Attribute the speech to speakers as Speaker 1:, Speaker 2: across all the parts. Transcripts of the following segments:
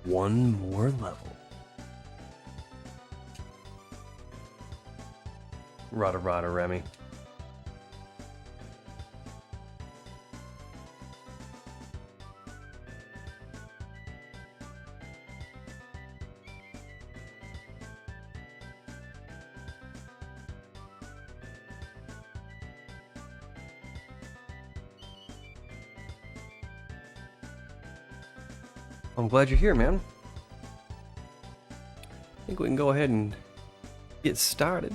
Speaker 1: One more level. Rada rada, Remy. I'm glad you're here, man. I think we can go ahead and get started.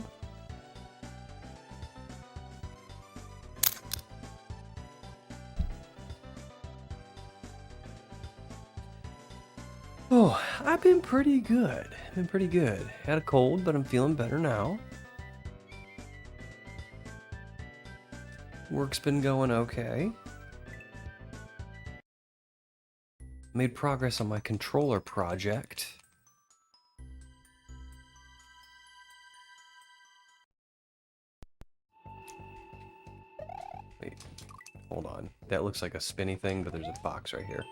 Speaker 1: Oh, I've been pretty good. Had a cold, but I'm feeling better now. Work's been going okay. Made progress on my controller project. Wait, hold on. That looks like a spinny thing, but there's a box right here.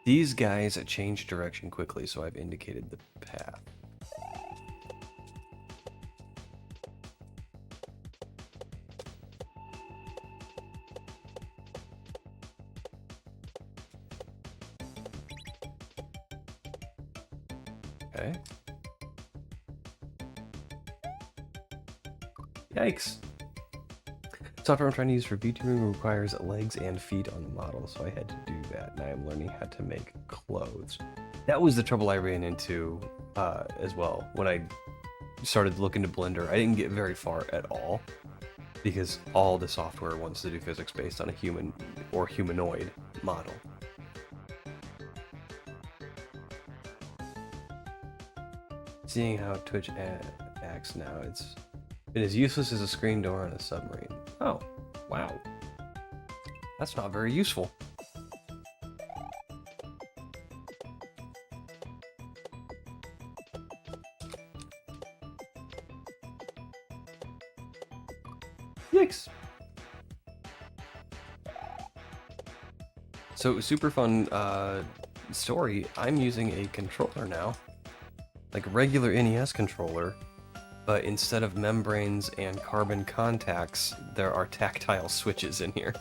Speaker 1: These guys change direction quickly, so I've indicated the path. Okay. Yikes. Software I'm trying to use for VTubing requires legs and feet on the model, so I had to do that, and I am learning how to make clothes. That was the trouble I ran into as well. When I started looking to Blender, I didn't get very far at all, because all the software wants to do physics based on a human or humanoid model. Seeing how Twitch acts now, it's been as useless as a screen door on a submarine. Oh, wow. That's not very useful. Yikes. So, super fun story. I'm using a controller now. Like a regular NES controller. But instead of membranes and carbon contacts, there are tactile switches in here.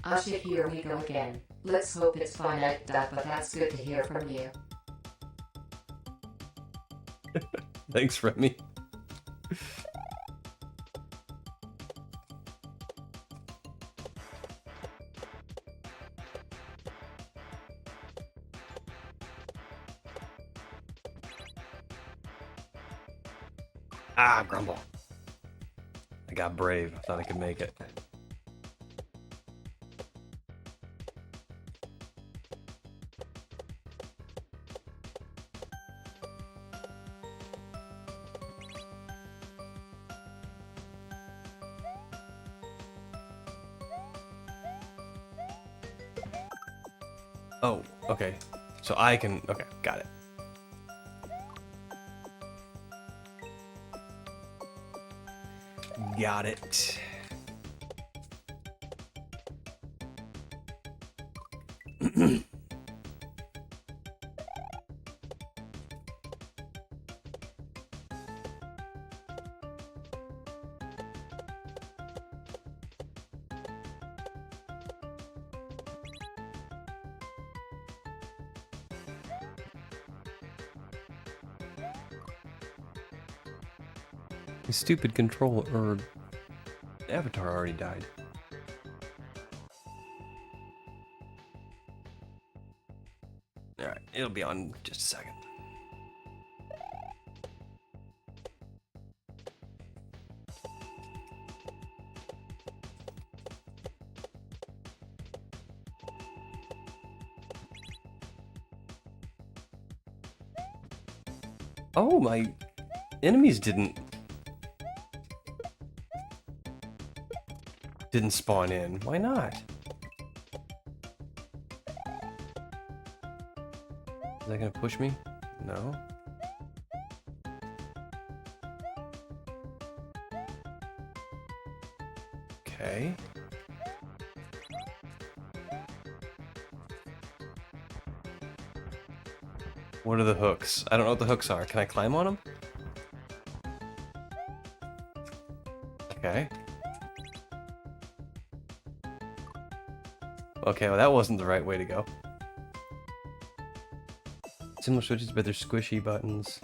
Speaker 2: Asha, here we go again. Let's hope it's finite, but that's good to hear from you.
Speaker 1: Thanks, Remy. Ah, grumble. I got brave. I thought I could make it. Oh, okay. So I can... Okay, got it. Got it. The stupid control or avatar already died. Alright, it'll be on just a second. Oh, my enemies didn't spawn in. Why not? Is that gonna push me? No. Okay. What are the hooks? I don't know what the hooks are. Can I climb on them? Okay. Okay, well that wasn't the right way to go. Similar switches, but they're squishy buttons.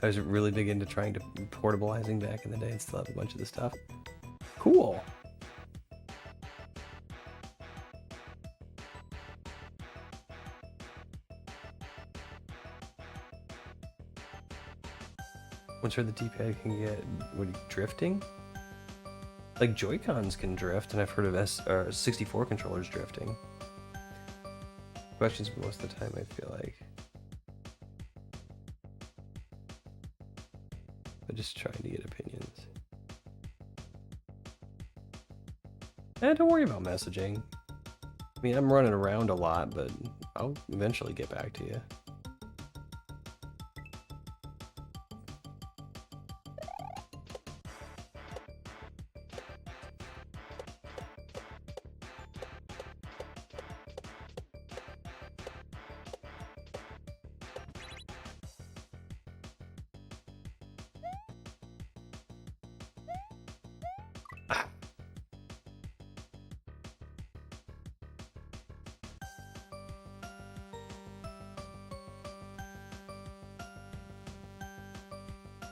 Speaker 1: I was really big into trying to portabilizing back in the day and still have a bunch of the stuff. Cool. I'm sure the D-pad can get drifting. Like Joy-Cons can drift, and I've heard of 64 controllers drifting. Questions most of the time, I feel like. I'm just trying to get opinions. Don't worry about messaging. I mean, I'm running around a lot, but I'll eventually get back to you.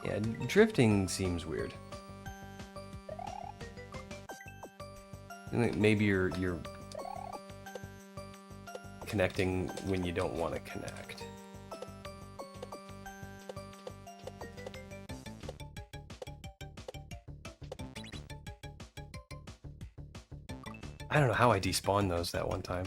Speaker 1: Yeah, drifting seems weird. Maybe you're connecting when you don't want to connect. I don't know how I despawned those that one time.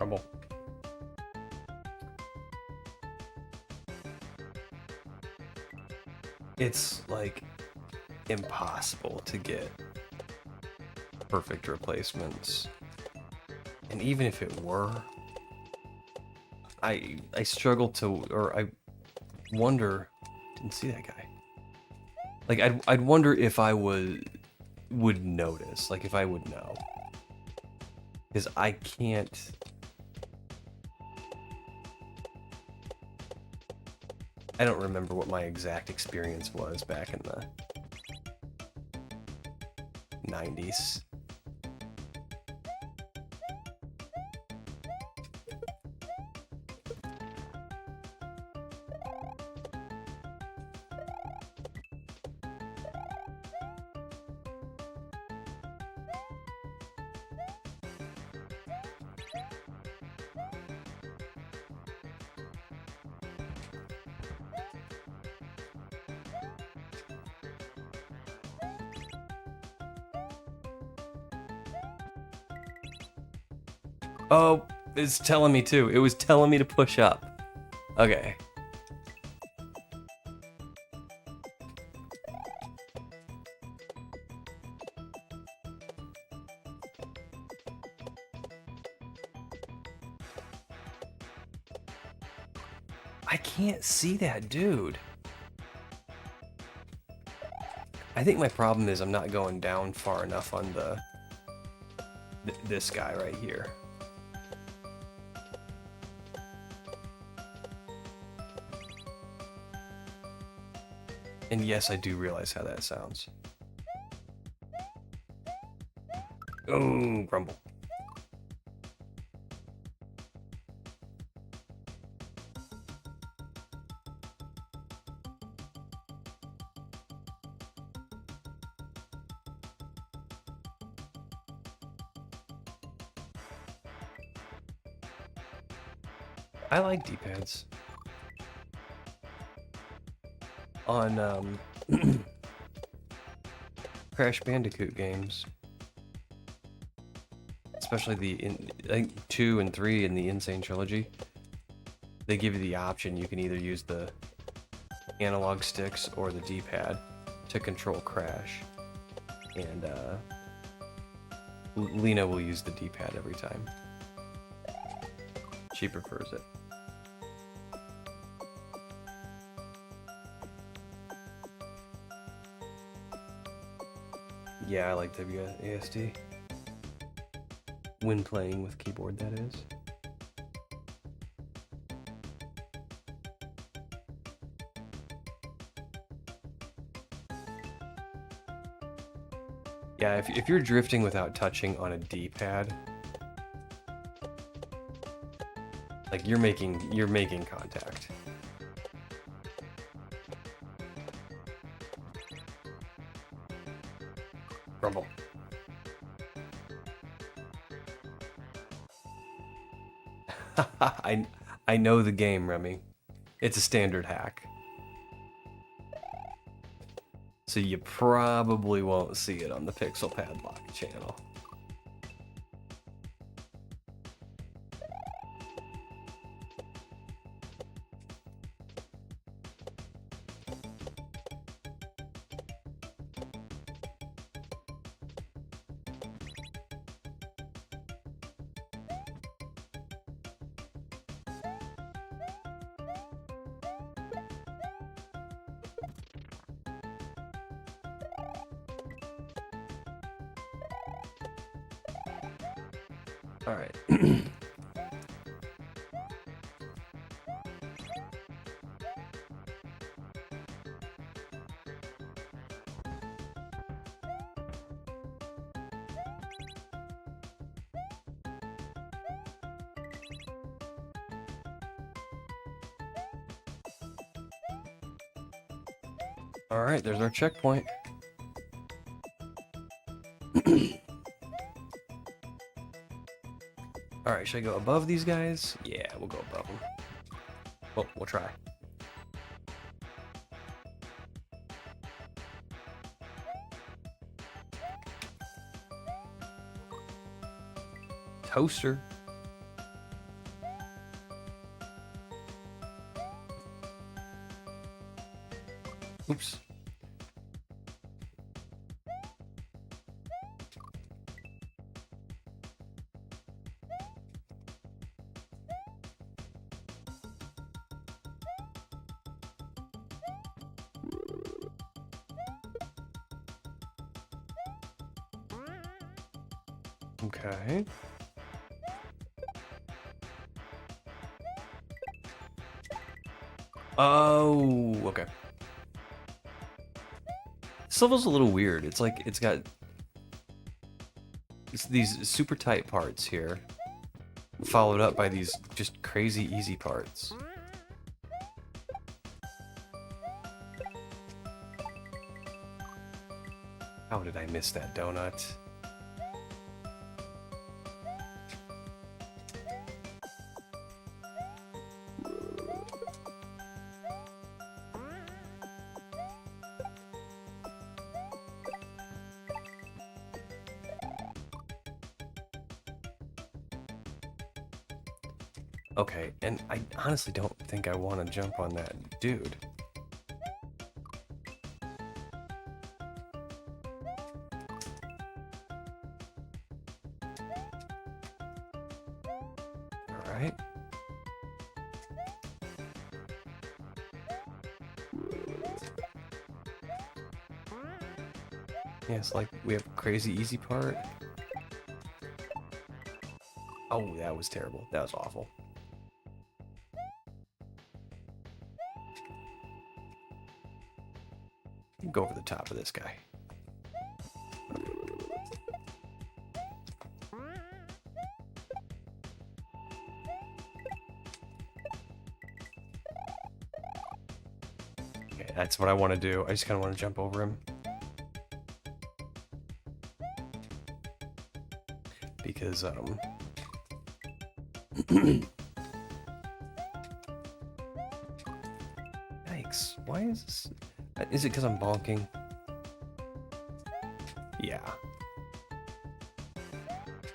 Speaker 1: Rumble. It's like impossible to get perfect replacements. And even if it were, I struggle to, or I wonder, didn't see that guy. Like I'd wonder if I would notice, like if I would know. Because I can't. I don't remember what my exact experience was back in the 90s. Oh, it's telling me to. It was telling me to push up. Okay. I can't see that dude. I think my problem is I'm not going down far enough on this guy right here. And yes, I do realize how that sounds. Oh, grumble. I like D-pads. On Crash Bandicoot games, especially I think 2 and 3 in the Insane Trilogy, they give you the option. You can either use the analog sticks or the D-pad to control Crash, and Lena will use the D-pad every time. She prefers it. Yeah, I like WASD. When playing with keyboard, that is. Yeah, if you're drifting without touching on a D-pad, like you're making contact. Rumble. I know the game, Remy. It's a standard hack. So you probably won't see it on the PixelPadlock channel. All right. All right, there's our checkpoint. All right, should I go above these guys? Yeah, we'll go above them. Well, we'll try. Toaster. Oops. Okay. Oh, okay. This level's a little weird. It's like it's got these super tight parts here, followed up by these just crazy easy parts. How did I miss that donut? Okay, and I honestly don't think I want to jump on that dude. All right. Yeah, it's like we have crazy easy part. Oh, that was terrible. That was awful. Go over the top of this guy. Okay, that's what I want to do. I just kind of want to jump over him. Because, Yikes. Why is this... Is it because I'm bonking? Yeah.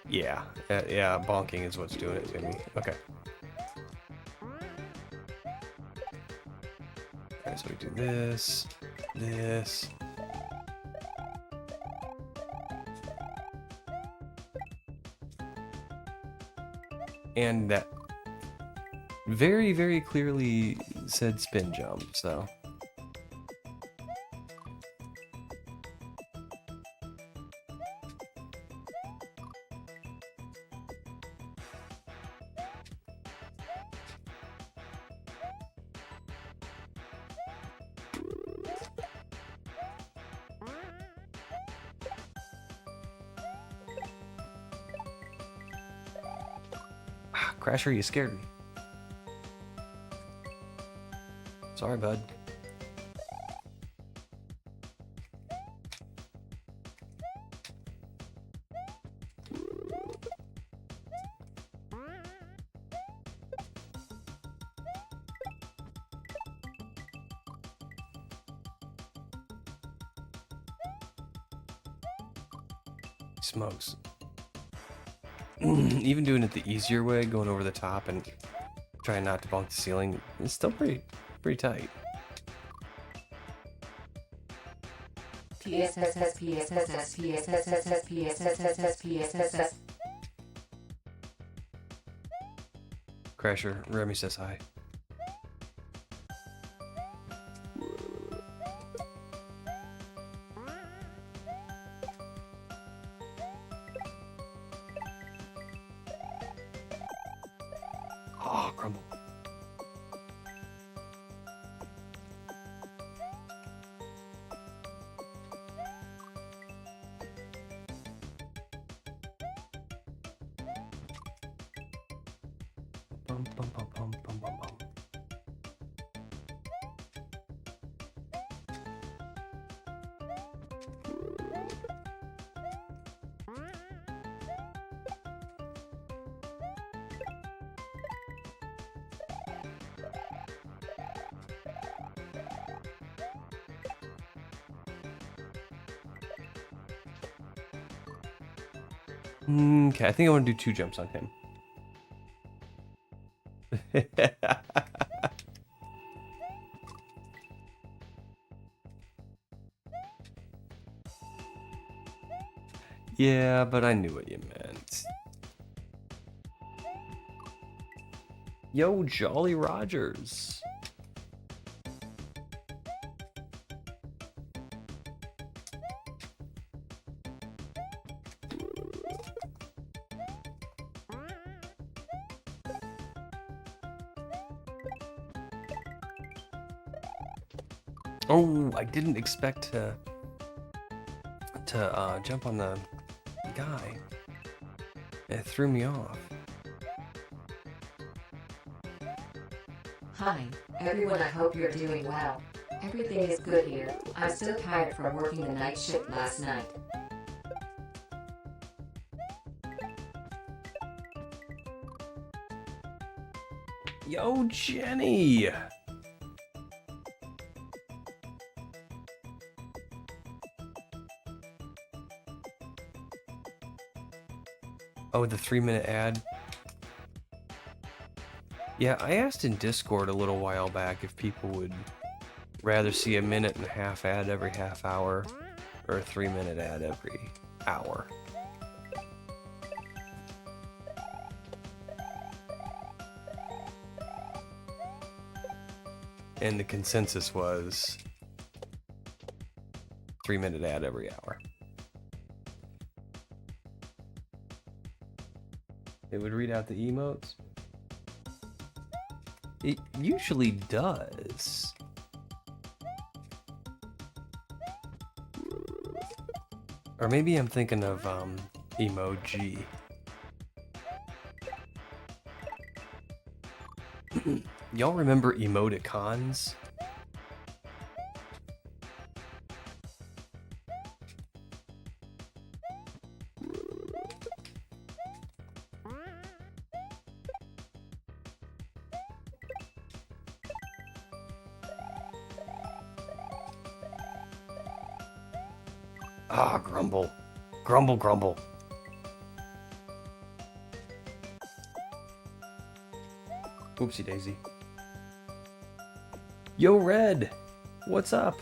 Speaker 1: Yeah. Yeah, bonking is what's doing it to me. Okay. Alright, so we do this, this. And that very, very clearly said spin jump, so. Crasher, you scared me. Sorry, bud. Smokes. Even doing it the easier way, going over the top and trying not to bonk the ceiling, is still pretty tight.
Speaker 2: PSSS, PSSS, PSSS, PSSS, PSSS.
Speaker 1: Crasher, Remy says hi. Oh, crumble. Bum, bum, bum, bum, bum, bum, bum. Okay, I think I want to do 2 jumps on him. Yeah, but I knew what you meant. Yo, Jolly Rogers. Oh, I didn't expect to jump on the guy. It threw me off.
Speaker 2: Hi, everyone, I hope you're doing well. Everything is good here. I'm still tired from working the night shift last night.
Speaker 1: Yo, Jenny! Oh, the 3-minute ad. Yeah, I asked in Discord a little while back if people would rather see a 1.5-minute ad every half hour or a 3-minute ad every hour. And the consensus was 3-minute ad every hour. It would read out the emotes. It usually does. Or maybe I'm thinking of emoji. Y'all remember emoticons? Ah, grumble. Grumble, grumble. Oopsie daisy. Yo, Red! What's up?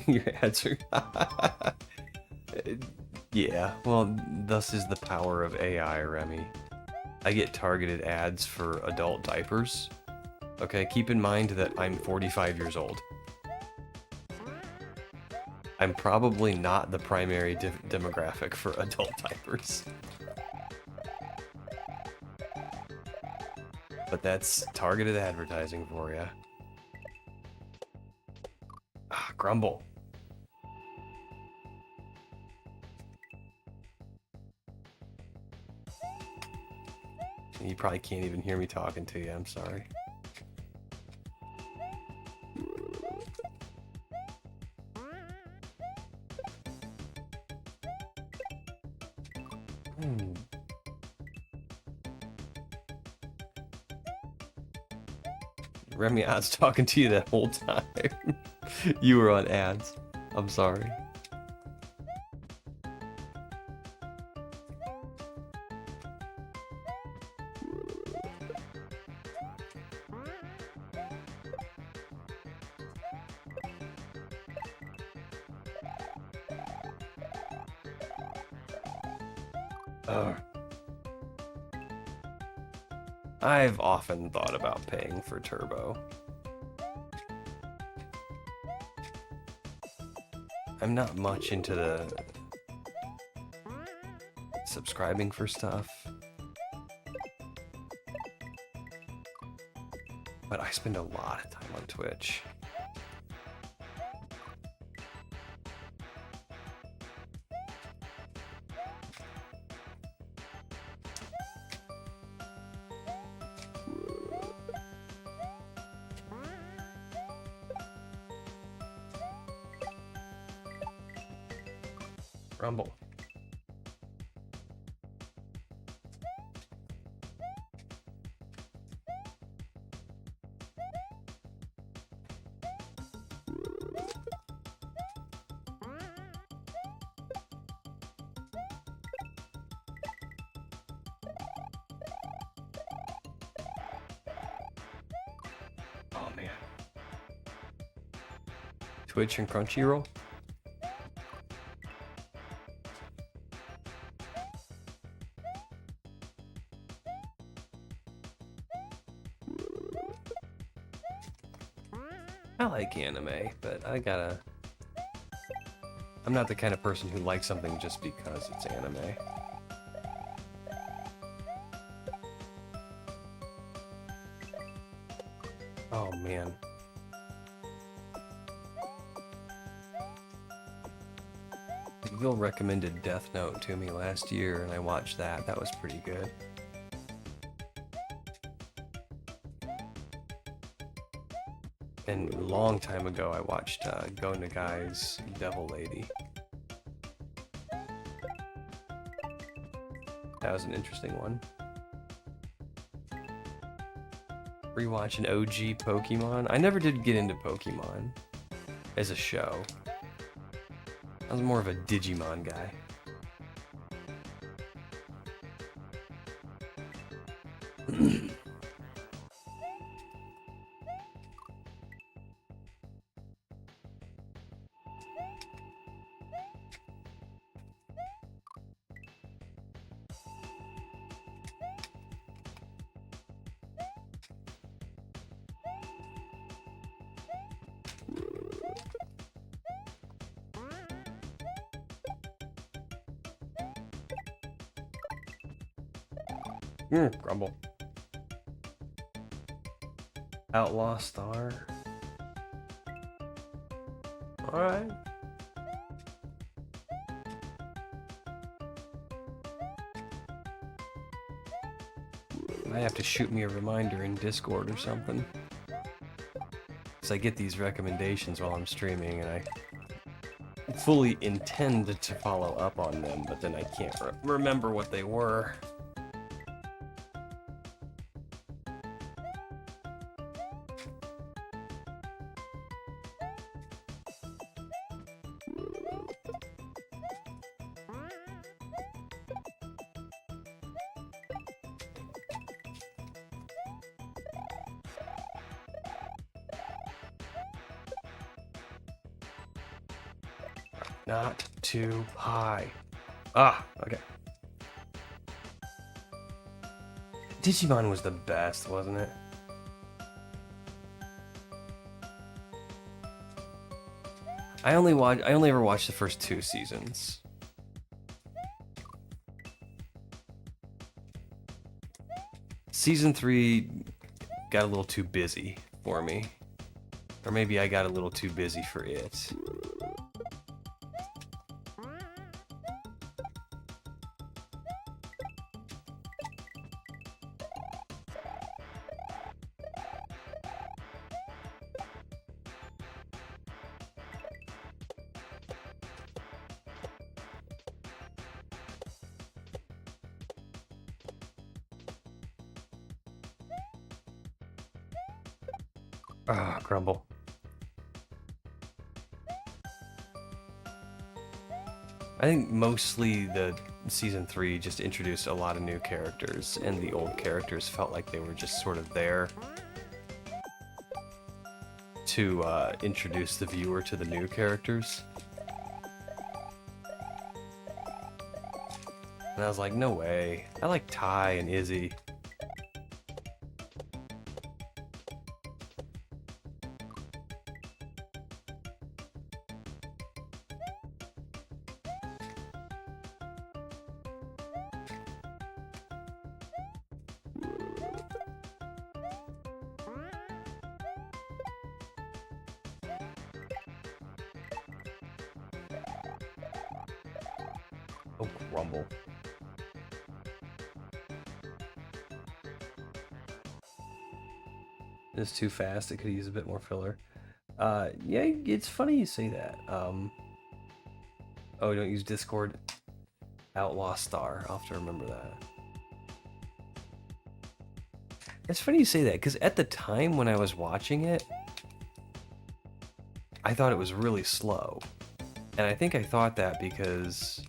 Speaker 1: Your ads are. Yeah, well, thus is the power of AI, Remy. I get targeted ads for adult diapers. Okay, keep in mind that I'm 45 years old. I'm probably not the primary demographic for adult diapers. But that's targeted advertising for you. Ah, grumble. You probably can't even hear me talking to you, I'm sorry. Remy, I was talking to you that whole time. You were on ads. I'm sorry. I've often thought about paying for Turbo. I'm not much into the subscribing for stuff, but I spend a lot of time on Twitch. Rumble. Oh man. Twitch and Crunchyroll? I like anime, but I'm not the kind of person who likes something just because it's anime. Oh man. Will recommended Death Note to me last year, and I watched that. That was pretty good. And a long time ago, I watched Go Nagai's Devil Lady. That was an interesting one. Rewatch an OG Pokemon. I never did get into Pokemon as a show. I was more of a Digimon guy. Grumble. Outlaw Star. Alright. Might have to shoot me a reminder in Discord or something. Because I get these recommendations while I'm streaming and I fully intend to follow up on them, but then I can't remember what they were. Not too high. Ah, okay. Digimon was the best, wasn't it? I only ever watched the first 2 seasons. Season 3 got a little too busy for me. Or maybe I got a little too busy for it. Ah, crumble. I think mostly the season 3 just introduced a lot of new characters, and the old characters felt like they were just sort of there to introduce the viewer to the new characters. And I was like, no way. I like Ty and Izzy. Oh, crumble. It's too fast. It could use a bit more filler. Yeah, it's funny you say that. Oh, don't use Discord. Outlaw Star. I'll have to remember that. It's funny you say that, because at the time when I was watching it, I thought it was really slow. And I think I thought that because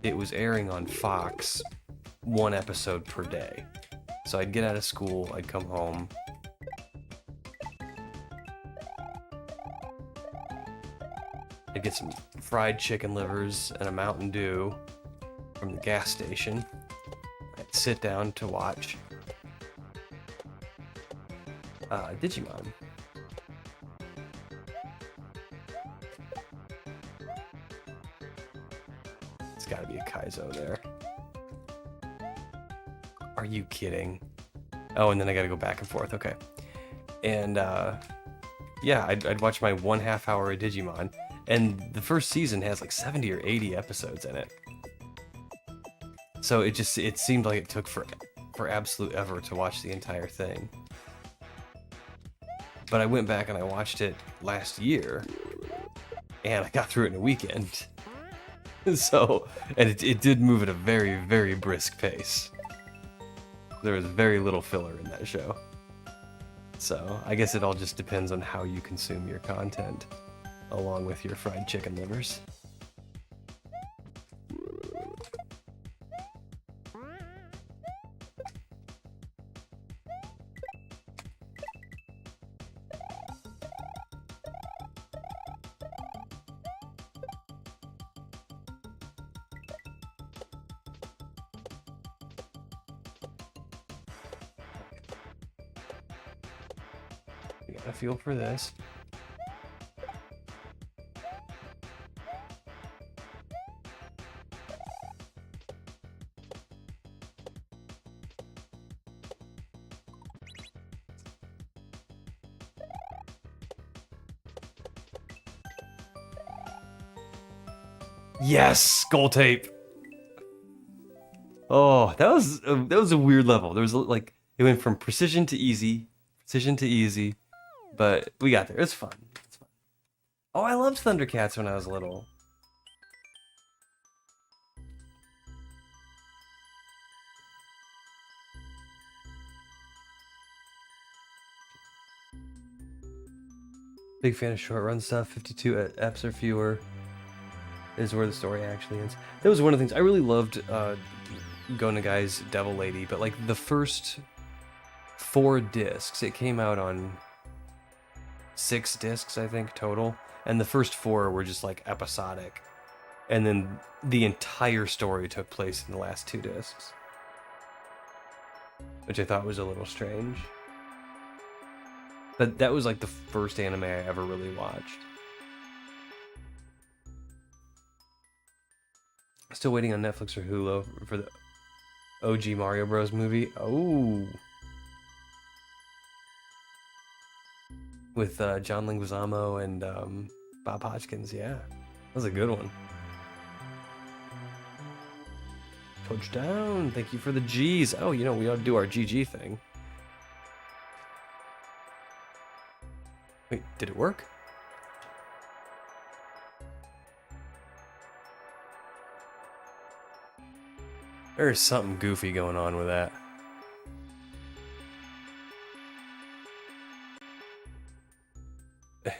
Speaker 1: it was airing on Fox 1 episode per day. So I'd get out of school, I'd come home. I'd get some fried chicken livers and a Mountain Dew from the gas station. I'd sit down to watch Digimon. It's gotta be a kaizo there. Are you kidding? Oh, and then I gotta go back and forth, okay. And yeah, I'd watch my 1/2 hour of Digimon, and the first season has like 70 or 80 episodes in it. So it seemed like it took for absolute ever to watch the entire thing. But I went back and I watched it last year, and I got through it in a weekend. So, and it did move at a very, very brisk pace. There was very little filler in that show. So, I guess it all just depends on how you consume your content, along with your fried chicken livers. You got a feel for this. Yes, skull tape. Oh, that was a weird level. There was like it went from precision to easy, but we got there. It's fun. It's fun. Oh, I loved Thundercats when I was little. Big fan of short run stuff. 52 eps or fewer is where the story actually ends. That was one of the things I really loved. Go Nagai's Devil Lady, but like the first 4 discs, it came out on 6 discs, I think, total, and the first 4 were just like episodic. And then the entire story took place in the last 2 discs, which I thought was a little strange. But that was like the first anime I ever really watched. Still waiting on Netflix or Hulu for the OG Mario Bros. Movie. Oh. With John Leguizamo and Bob Hoskins. Yeah. That was a good one. Touchdown. Thank you for the G's. Oh, you know, we ought to do our GG thing. Wait, did it work? There's something goofy going on with that. I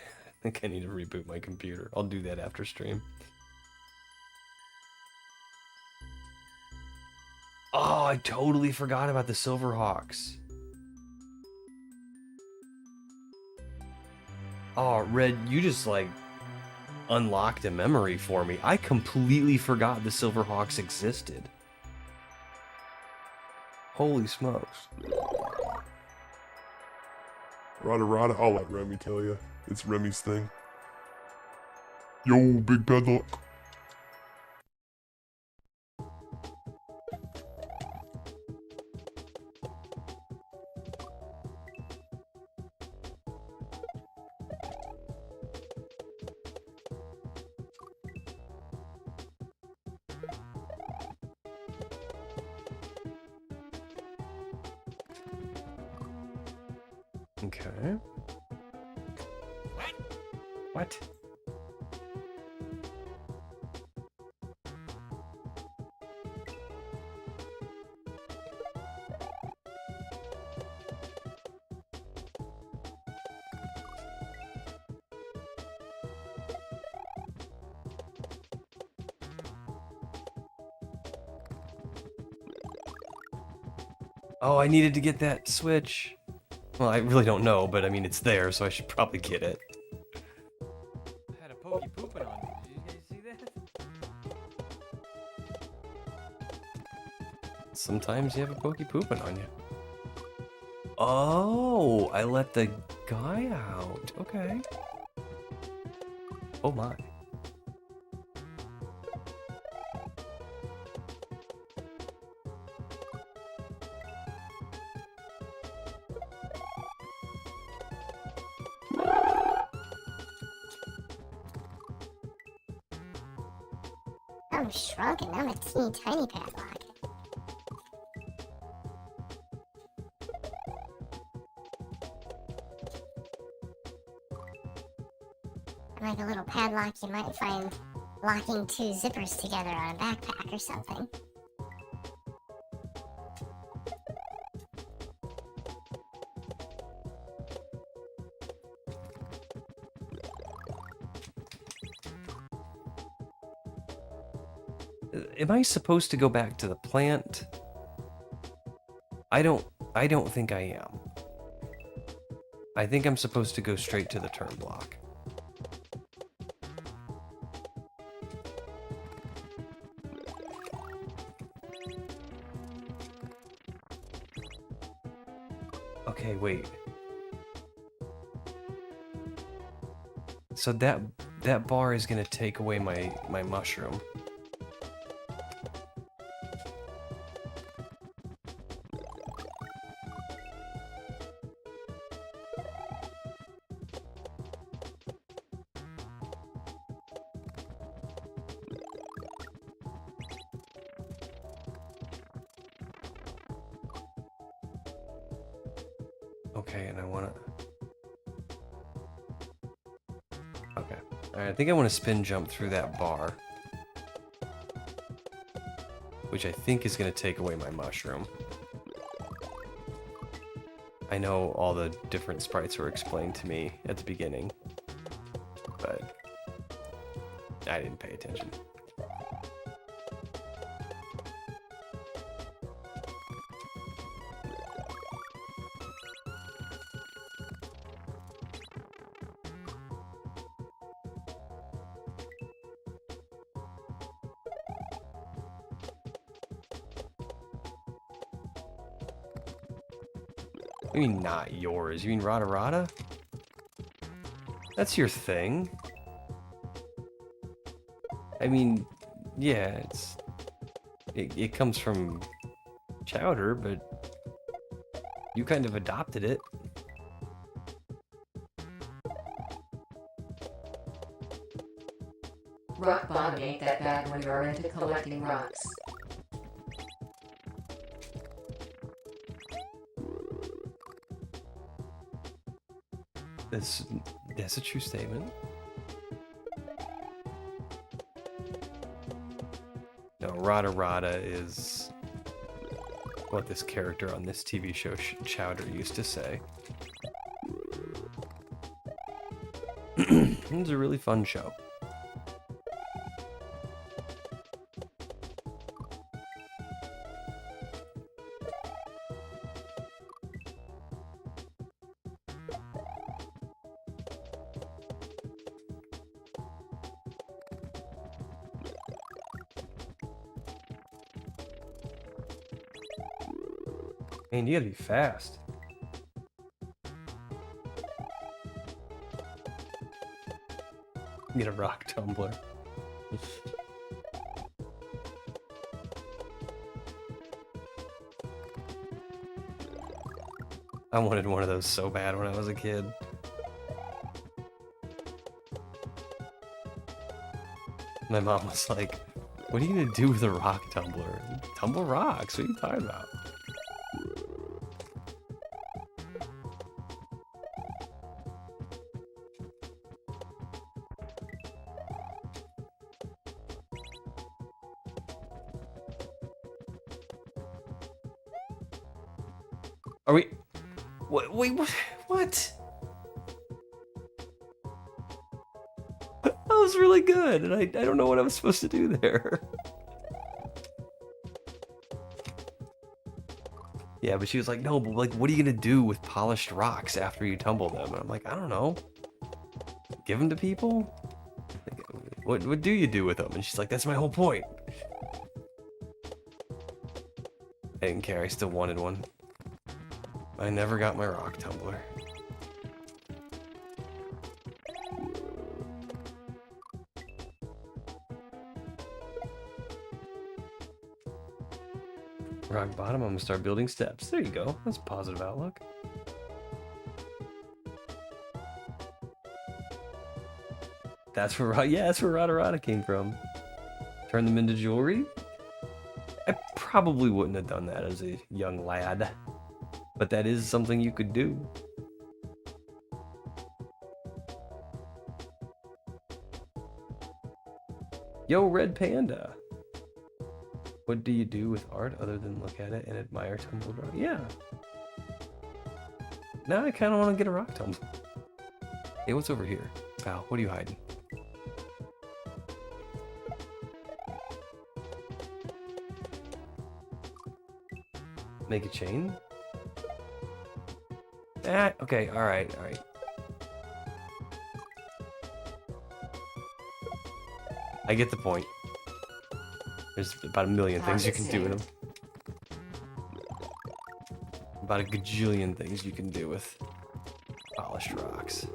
Speaker 1: think I need to reboot my computer. I'll do that after stream. Oh, I totally forgot about the Silverhawks. Oh, Red, you just like unlocked a memory for me. I completely forgot the Silverhawks existed. Holy smokes.
Speaker 3: Rada, I'll let Remy tell you. It's Remy's thing. Yo, big padlock.
Speaker 1: Okay. What? Oh, I needed to get that switch. Well, I really don't know, but I mean, it's there, so I should probably get it. I had a pokey pooping on me. Did you guys see that? Sometimes you have a pokey pooping on you. Oh, I let the guy out. Okay. Oh my.
Speaker 4: I'm shrunk and I'm a teeny tiny padlock. I'm like a little padlock you might find locking 2 zippers together on a backpack or something.
Speaker 1: Am I supposed to go back to the plant? I don't think I am. I think I'm supposed to go straight to the turn block. Okay, wait. So that bar is gonna take away my mushroom. Okay, and I wanna... Okay. Alright, I think I want to spin jump through that bar. Which I think is going to take away my mushroom. I know all the different sprites were explained to me at the beginning. But... I didn't pay attention. What do you mean not yours? You mean Rada Rada? That's your thing. I mean, yeah, it comes from Chowder, but you kind of adopted it.
Speaker 2: Rock bottom ain't that bad when you're into collecting rocks.
Speaker 1: That's a true statement. No, Rada Rada is what this character on this TV show Chowder used to say. It was a really fun show. Man, you gotta be fast. Get a rock tumbler. I wanted one of those so bad when I was a kid. My mom was like, what are you gonna do with a rock tumbler? Tumble rocks, what are you talking about? Are we... Wait, what? That was really good, and I don't know what I was supposed to do there. Yeah, but she was like, no, but like, what are you gonna do with polished rocks after you tumble them? And I'm like, I don't know. Give them to people? Like, what do you do with them? And she's like, that's my whole point. I didn't care, I still wanted one. I never got my rock tumbler. Rock bottom, I'm gonna start building steps. There you go. That's a positive outlook. That's where, yeah, that's where Rada Rada came from. Turn them into jewelry? I probably wouldn't have done that as a young lad. But that is something you could do. Yo, Red Panda. What do you do with art other than look at it and admire tumbled rock? Yeah. Now I kind of want to get a rock tumble. Hey, what's over here? Pal, what are you hiding? Make a chain? Ah, okay, alright. I get the point. There's about a million things you can do with them. About a gajillion things you can do with polished rocks.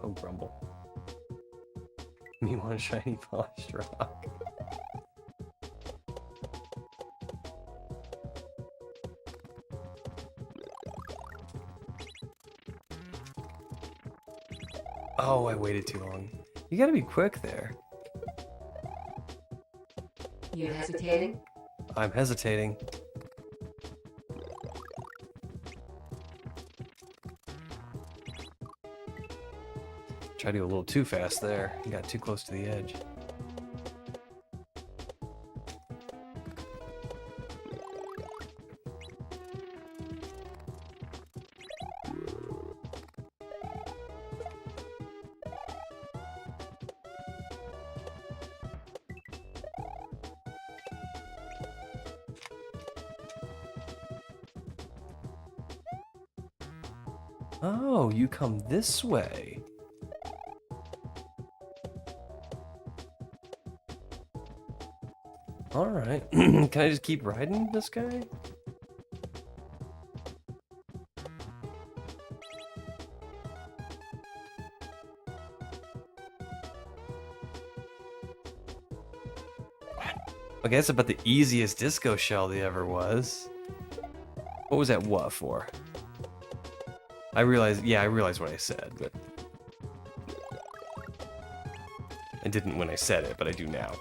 Speaker 1: Oh, grumble. Me want a shiny polished rock. Oh, I waited too long. You gotta be quick there.
Speaker 2: You hesitating?
Speaker 1: I'm hesitating. Tried to go a little too fast there. You got too close to the edge. Oh, you come this way. Alright. Can I just keep riding this guy? Okay, that's about the easiest disco shell there ever was. What was that what for? I realized what I said, but... I didn't when I said it, but I do now.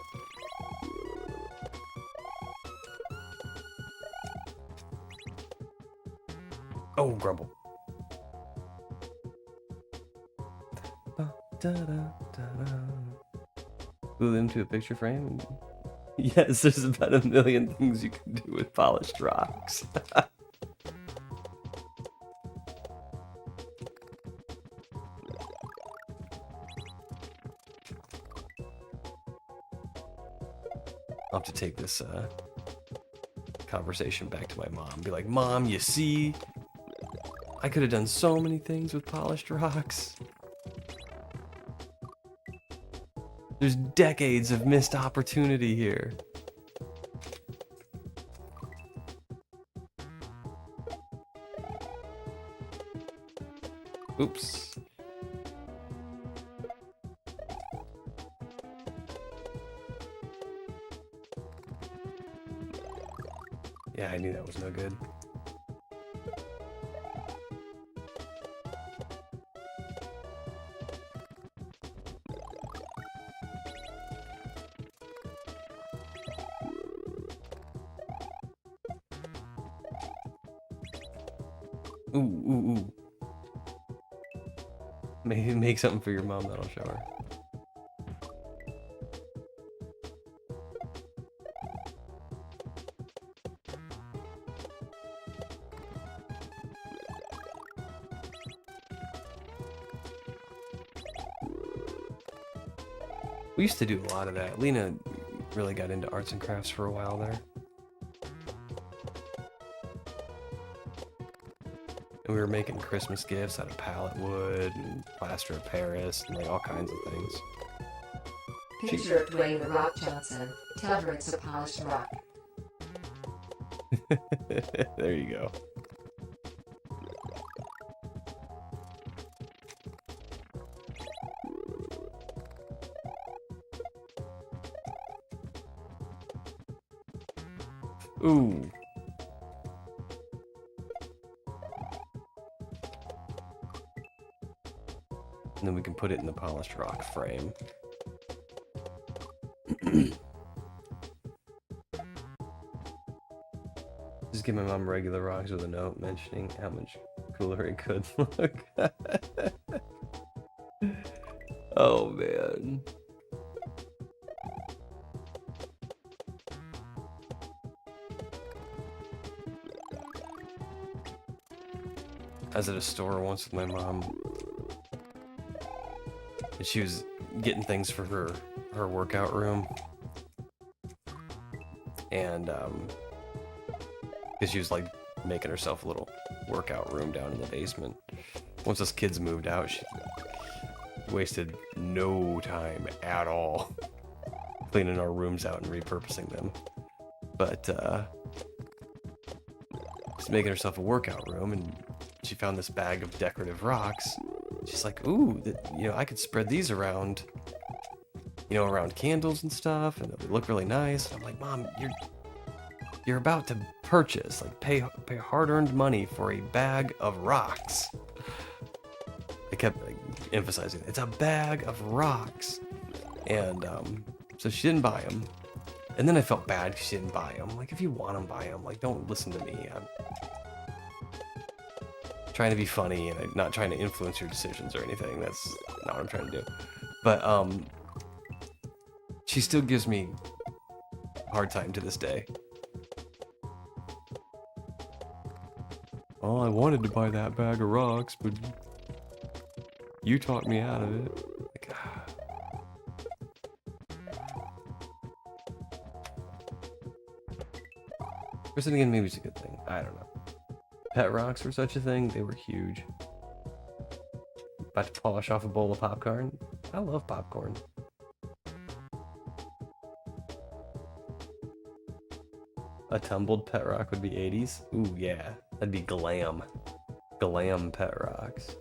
Speaker 1: Oh, grumble. Glue them to a picture frame? Yes, there's about a million things you can do with polished rocks. I'll have to take this conversation back to my mom. Be like, Mom, you see? I could have done so many things with polished rocks. There's decades of missed opportunity here. Oops. Yeah, I knew that was no good. Ooh, ooh, ooh. Make something for your mom that'll show her. We used to do a lot of that. Lena really got into arts and crafts for a while there. And we were making Christmas gifts out of pallet wood and plaster of Paris and like all kinds of things.
Speaker 2: Picture of Dwayne the Rock Johnson. Tell her it's a polished rock.
Speaker 1: There you go. Ooh. And then we can put it in the polished rock frame. Just give my mom regular rocks with a note mentioning how much cooler it could look. Oh man. I was at a store once with my mom, and she was getting things for her workout room, and because she was like making herself a little workout room down in the basement. Once us kids moved out, she wasted no time at all cleaning our rooms out and repurposing them. But she's making herself a workout room, and she found this bag of decorative rocks. She's like, ooh, I could spread these around, around candles and stuff, and they look really nice. And I'm like, Mom, you're about to purchase, like, pay hard-earned money for a bag of rocks. I kept emphasizing, it's a bag of rocks. And so she didn't buy them. And then I felt bad because she didn't buy them. Like, if you want them, buy them. Like, don't listen to me. I'm trying to be funny, and I'm not trying to influence your decisions or anything. That's not what I'm trying to do. But she still gives me a hard time to this day. Oh, I wanted to buy that bag of rocks, but you talked me out of it. Like, Or something again, maybe it's a good thing. I don't know. Pet rocks were such a thing. They were huge. About to polish off a bowl of popcorn. I love popcorn. A tumbled pet rock would be 80s? Ooh, yeah. That'd be glam. Glam pet rocks.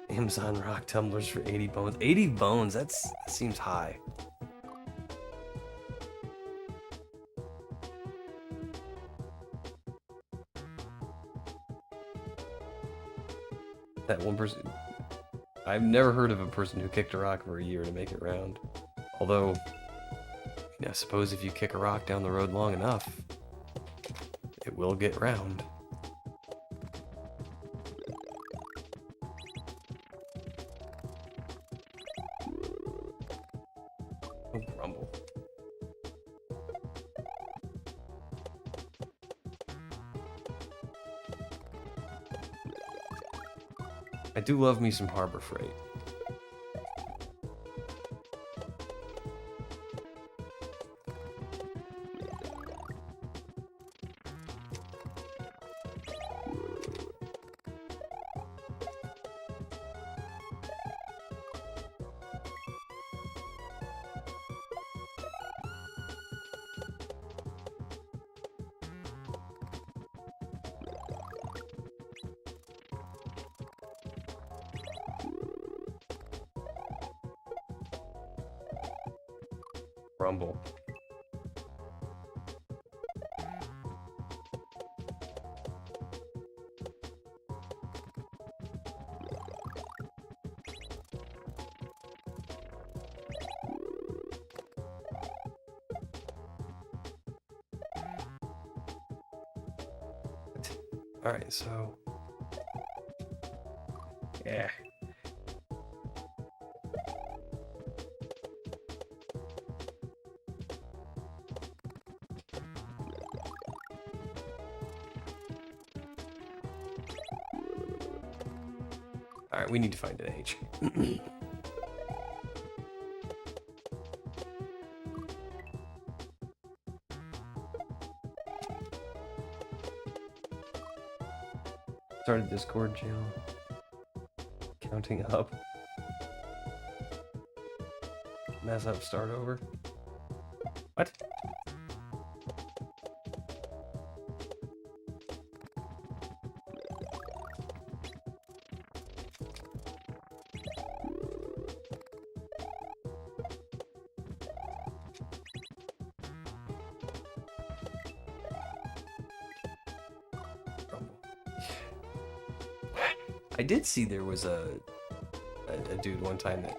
Speaker 1: Amazon rock tumblers for 80 bones. 80 bones, that seems high. That one person... I've never heard of a person who kicked a rock for a year to make it round. Although, I suppose if you kick a rock down the road long enough, it will get round. Oh, grumble. I do love me some Harbor Freight. Rumble. All right, so yeah. Alright, we need to find an H. Started Discord channel. Counting up. Mess up, start over. What? I did see there was a dude one time that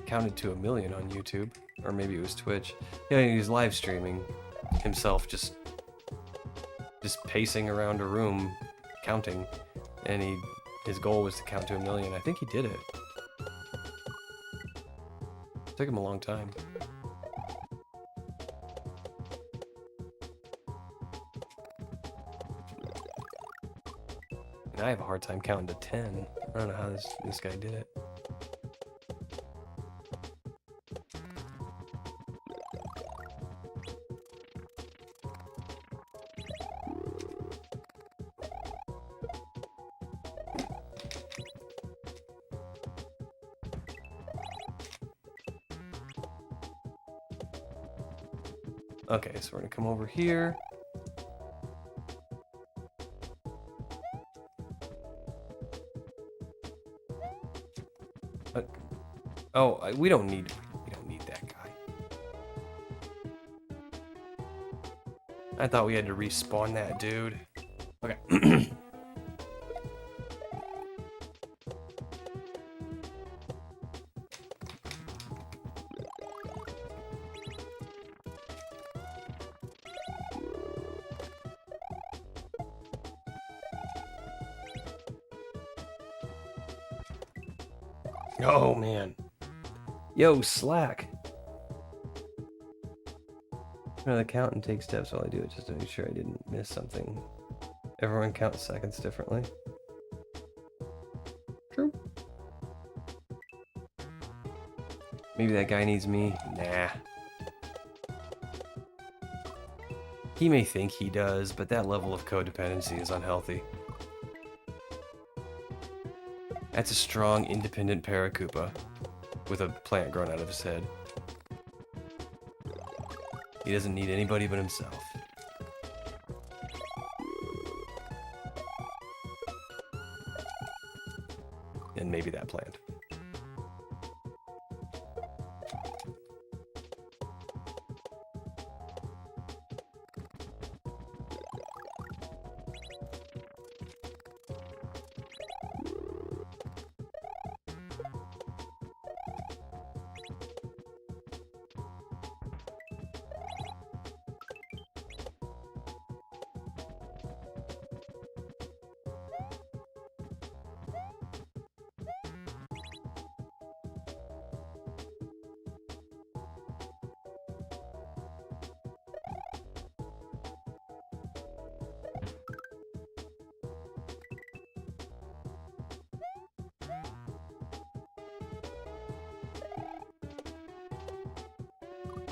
Speaker 1: counted to 1 million on YouTube, or maybe it was Twitch. Yeah, he was live streaming himself, just pacing around a room, counting, and his goal was to count to 1 million. I think he did it. Took him a long time. I have a hard time counting to 10. I don't know how this guy did it. Okay, so we're gonna come over here. Oh, we don't need that guy. I thought we had to respawn that dude. Okay. Oh man. Yo, Slack. The count and take steps while I do it just to make sure I didn't miss something. Everyone counts seconds differently. True. Maybe that guy needs me. Nah. He may think he does, but that level of codependency is unhealthy. That's a strong, independent Paracupa with a plant growing out of his head. He doesn't need anybody but himself. And maybe that plant.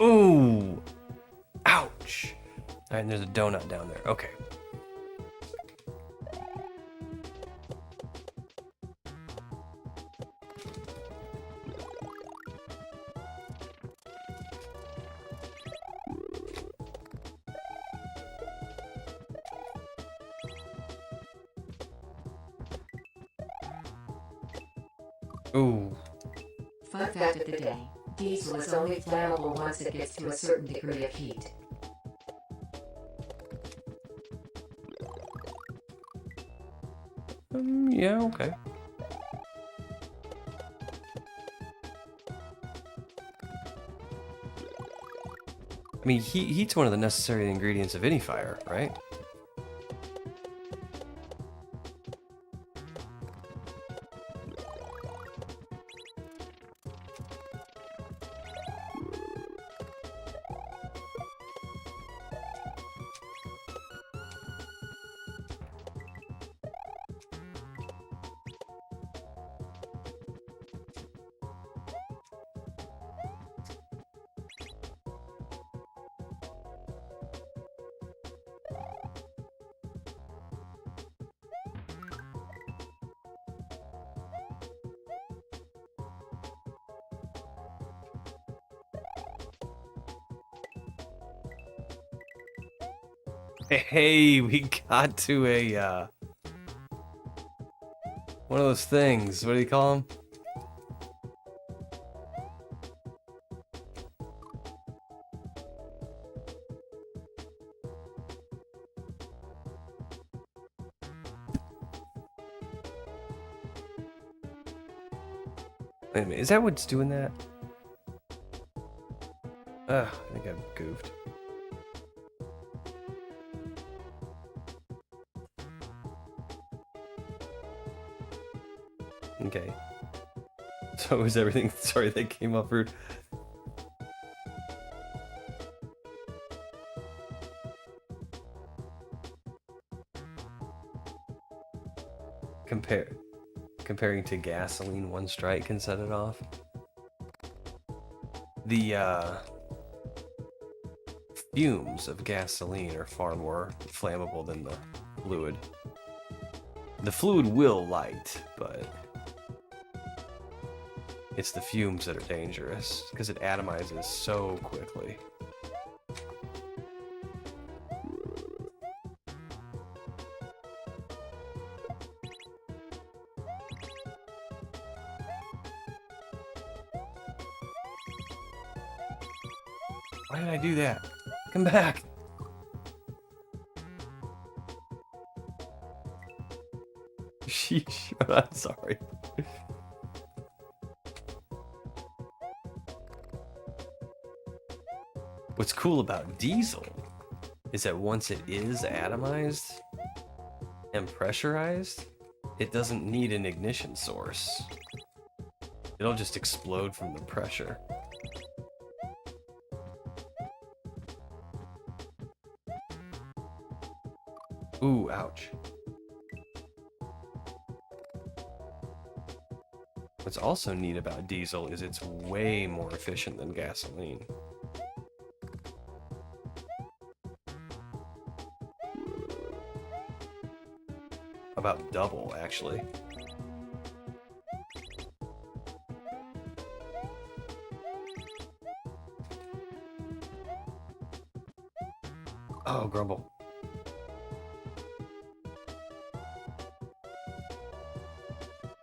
Speaker 1: Ooh! Ouch! Alright, and there's a donut down there. Okay. Ooh.
Speaker 2: Fun fact of the day. Diesel is only flammable once it gets to a certain degree of heat.
Speaker 1: Yeah, okay. I mean, heat's one of the necessary ingredients of any fire, right? Hey, we got to a, one of those things. What do you call them? Wait a minute, is that what's doing that? I think I've goofed. Okay. So is everything... Sorry, that came off rude. Comparing to gasoline, one strike can set it off. The, fumes of gasoline are far more flammable than the fluid. The fluid will light, but it's the fumes that are dangerous because it atomizes so quickly. Why did I do that? Come back! Sheesh, I'm sorry. What's cool about diesel is that once it is atomized and pressurized, it doesn't need an ignition source. It'll just explode from the pressure. Ooh, ouch. What's also neat about diesel is it's way more efficient than gasoline. About double, actually. Oh, Grumble.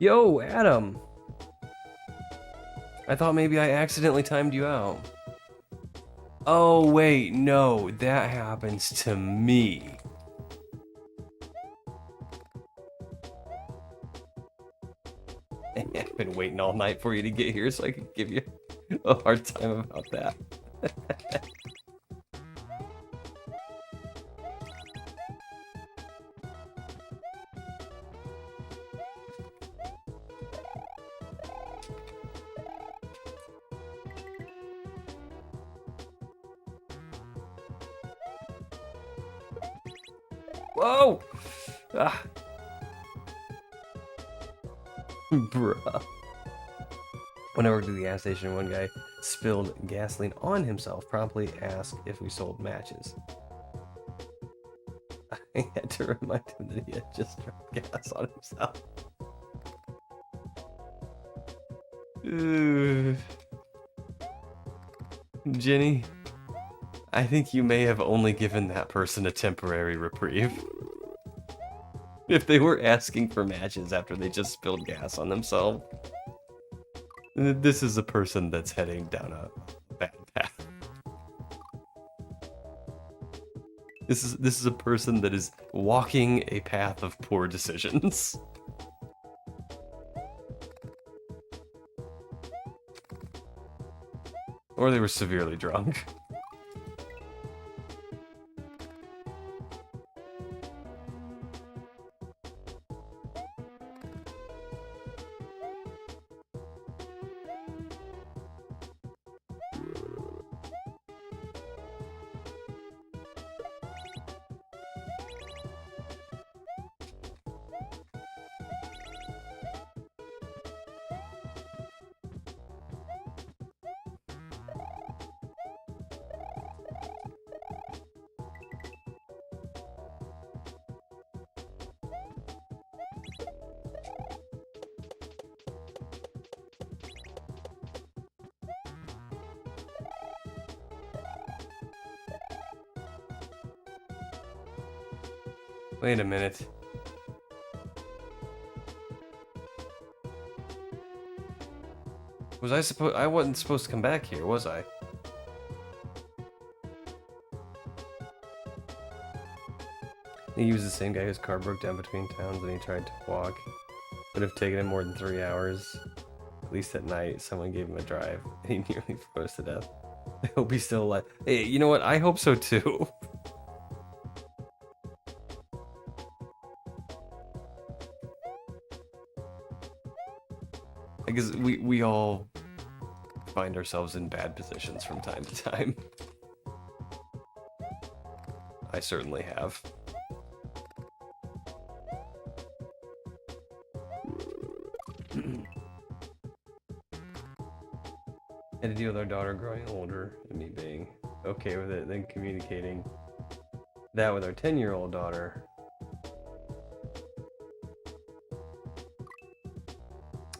Speaker 1: Yo, Adam! I thought maybe I accidentally timed you out. Oh, wait, no, that happens to me. I've been waiting all night for you to get here so I could give you a hard time about that. Whoa! Ah. Bruh. When I worked at the gas station, one guy spilled gasoline on himself, promptly asked if we sold matches. I had to remind him that he had just dropped gas on himself. Jenny, I think you may have only given that person a temporary reprieve. If they were asking for matches after they just spilled gas on themselves, this is a person that's heading down a bad path. This is a person that is walking a path of poor decisions. Or they were severely drunk. Wait a minute. I wasn't supposed to come back here, was I? He was the same guy whose car broke down between towns and he tried to walk. Would have taken him more than 3 hours. At least at night, someone gave him a drive. He nearly froze to death. I hope he's still alive. Hey, you know what? I hope so too. I guess we all find ourselves in bad positions from time to time. I certainly have. Had to deal with our daughter growing older and me being okay with it, then communicating that with our 10-year-old daughter.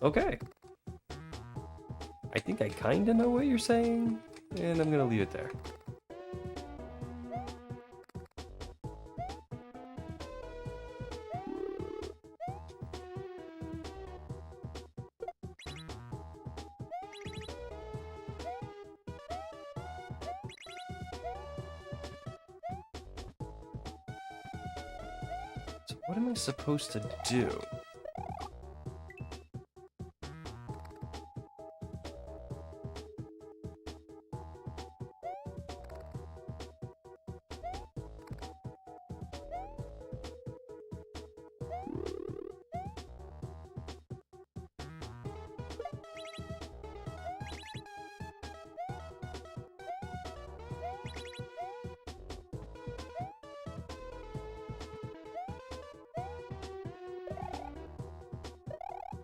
Speaker 1: Okay. I think I kinda know what you're saying, and I'm gonna leave it there. So what am I supposed to do?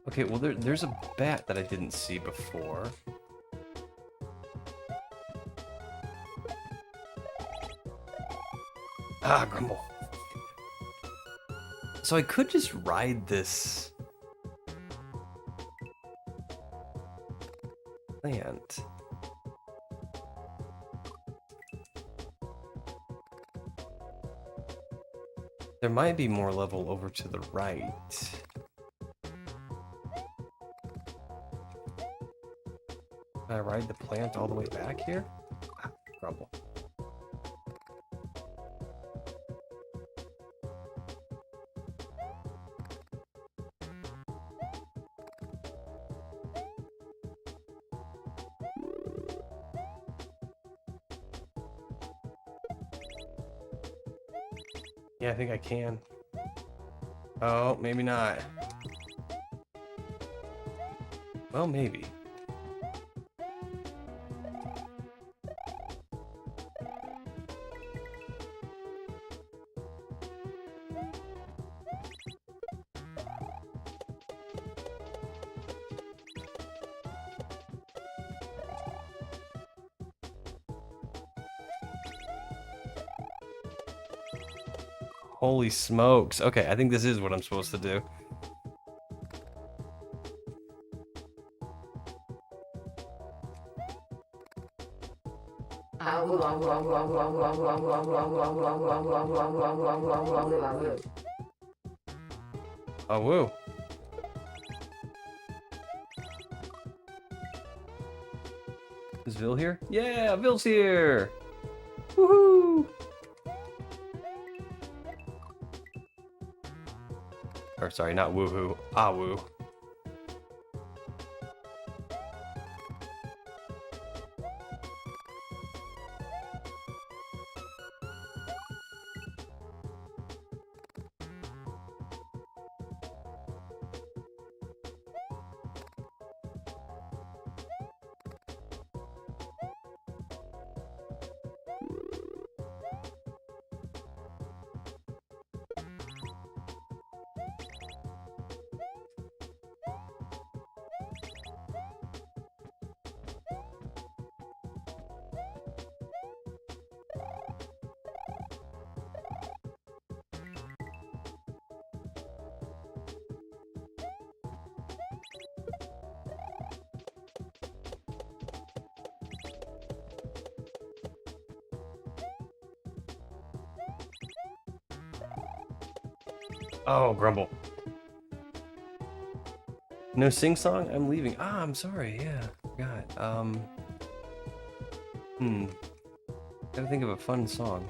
Speaker 1: Okay, well there's a bat that I didn't see before. Ah, Grumble. So I could just ride this plant. There might be more level over to the right. Can I ride the plant all the way back here? Ah, grumble. Yeah, I think I can. Oh, maybe not. Well, maybe. Holy smokes. Okay, I think this is what I'm supposed to do. Oh, woo. Is Vil here? Yeah, Vil's here! Woohoo! Or sorry, not woohoo. Ah, woo. Oh, grumble. No sing song? I'm leaving. Ah, I'm sorry. Yeah, forgot. Gotta think of a fun song.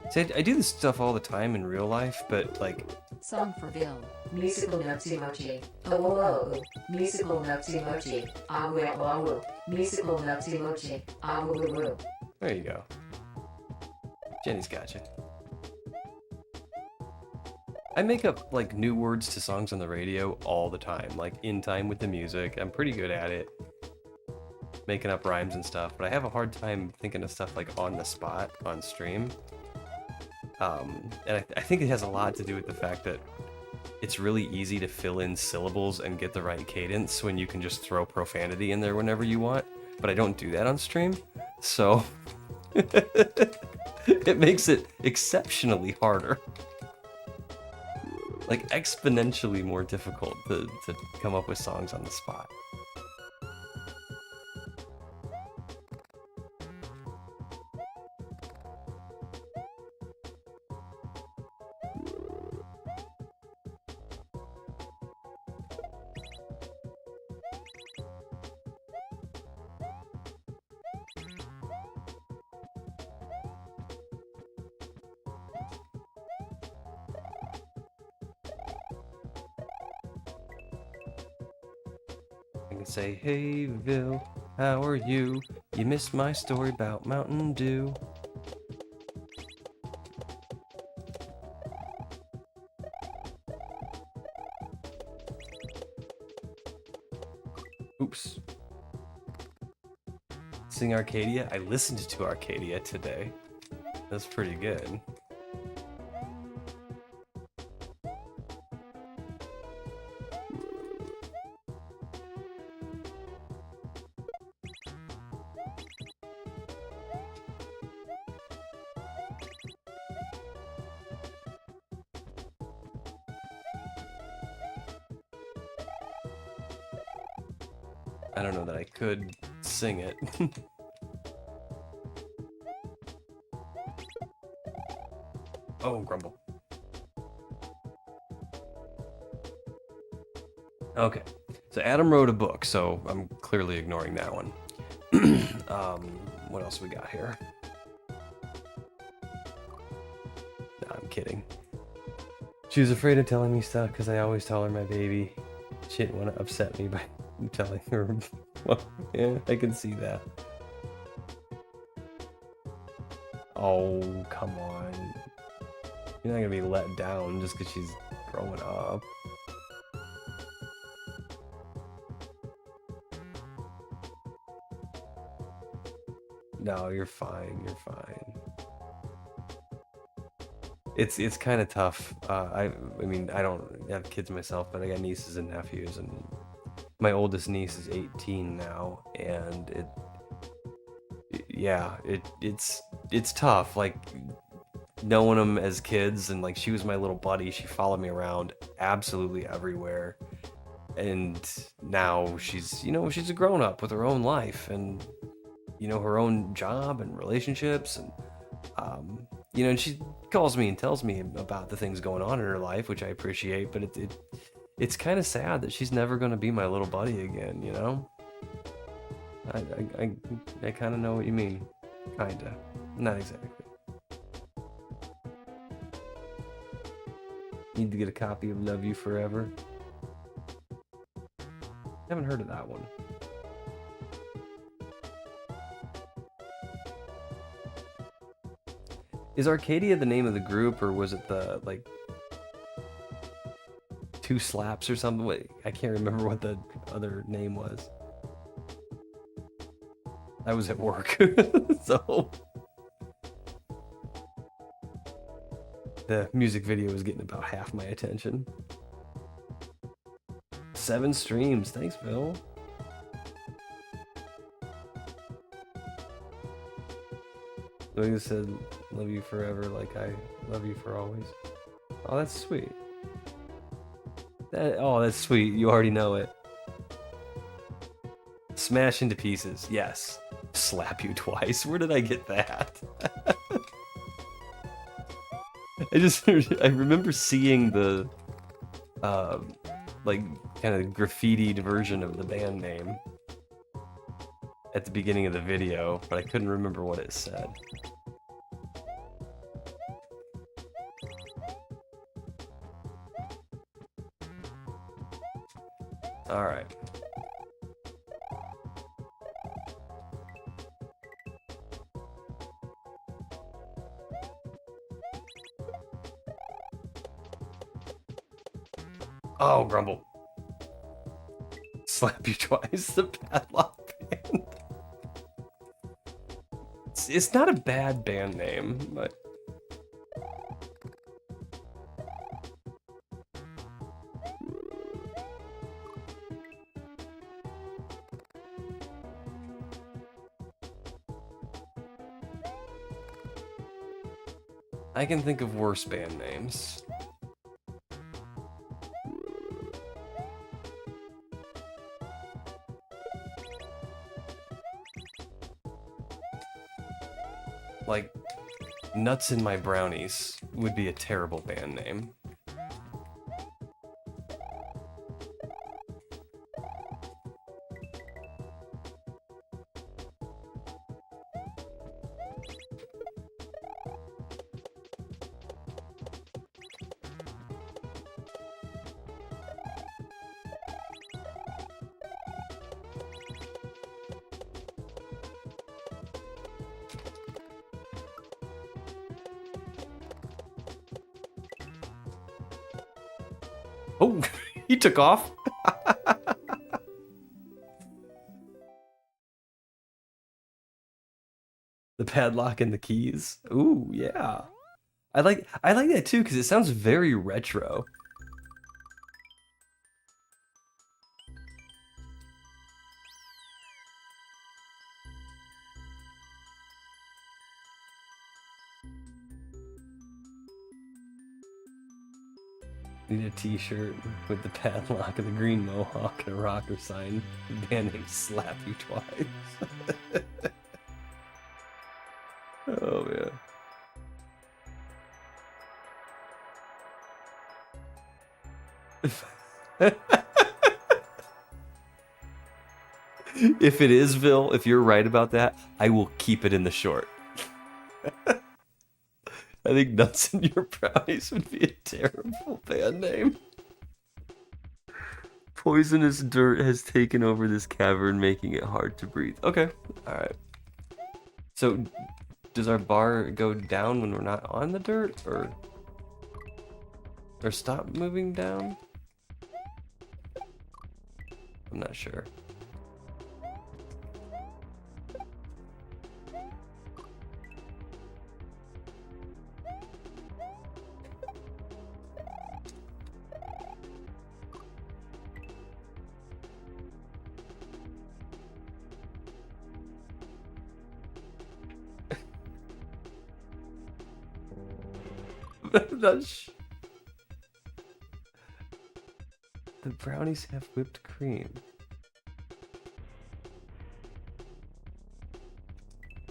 Speaker 1: See, I do this stuff all the time in real life, but like...
Speaker 2: Song for Bill. Musical notes emoji. Oh, musical notes emoji. Ah, musical notes emoji. Ah, woo.
Speaker 1: There you go. Jenny's got you. I make up like new words to songs on the radio all the time, like in time with the music. I'm pretty good at it, making up rhymes and stuff, but I have a hard time thinking of stuff like on the spot on stream. And I think it has a lot to do with the fact that it's really easy to fill in syllables and get the right cadence when you can just throw profanity in there whenever you want, but I don't do that on stream, so it makes it exceptionally harder. Like exponentially more difficult to come up with songs on the spot. I can say, hey Vil, how are you? You missed my story about Mountain Dew. Oops. Sing Arcadia? I listened to Arcadia today. That's pretty good. I don't know that I could sing it. Oh, grumble. Okay, so Adam wrote a book, so I'm clearly ignoring that one. What else we got here? No, I'm kidding. She was afraid of telling me stuff because I always tell her my baby. She didn't want to upset me by telling her. Well, yeah, I can see that. Oh, come on. You're not gonna be let down just because she's growing up. No, you're fine. You're fine. It's kind of tough. I mean, I don't have kids myself, but I got nieces and nephews, and my oldest niece is 18 now, and it's tough. Like knowing them as kids, and like she was my little buddy. She followed me around absolutely everywhere, and now she's she's a grown up with her own life and her own job and relationships and and she calls me and tells me about the things going on in her life, which I appreciate, but it's kind of sad that she's never going to be my little buddy again, I kind of know what you mean. Kinda. Not exactly. Need to get a copy of Love You Forever. Haven't heard of that one. Is Arcadia the name of the group, or was it the, like, Two Slaps or something? Wait, I can't remember what the other name was. I was at work, so the music video was getting about half my attention. 7 streams, thanks, Bill. Like I said, love you forever, like I love you for always. Oh, that's sweet. That's sweet. You already know it. Smash into pieces. Yes. Slap you twice. Where did I get that? I remember seeing the like kind of graffitied version of the band name at the beginning of the video, but I couldn't remember what it said. All right. Oh, grumble. Slap you twice, the Padlock band. It's not a bad band name, but I can think of worse band names. Like, Nuts in My Brownies would be a terrible band name. Oh, he took off. The padlock and the keys. Ooh, yeah. I like that too because it sounds very retro. Need a t-shirt with the padlock and the green mohawk and a rocker sign. The band name Slap You Twice. Oh, yeah. If it is Vil, if you're right about that, I will keep it in the short. I think Nuts in Your Brownies would be a terrible band name. Poisonous dirt has taken over this cavern, making it hard to breathe. Okay, alright. So, does our bar go down when we're not on the dirt, or stop moving down? I'm not sure. That's... The brownies have whipped cream.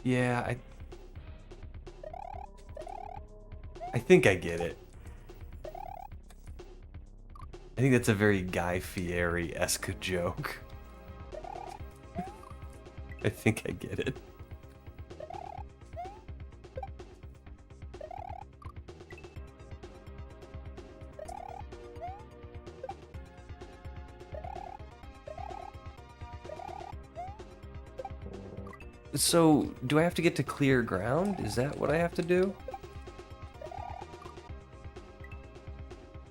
Speaker 1: Yeah, I think I get it. I think that's a very Guy Fieri-esque joke. I think I get it. So, do I have to get to clear ground? Is that what I have to do?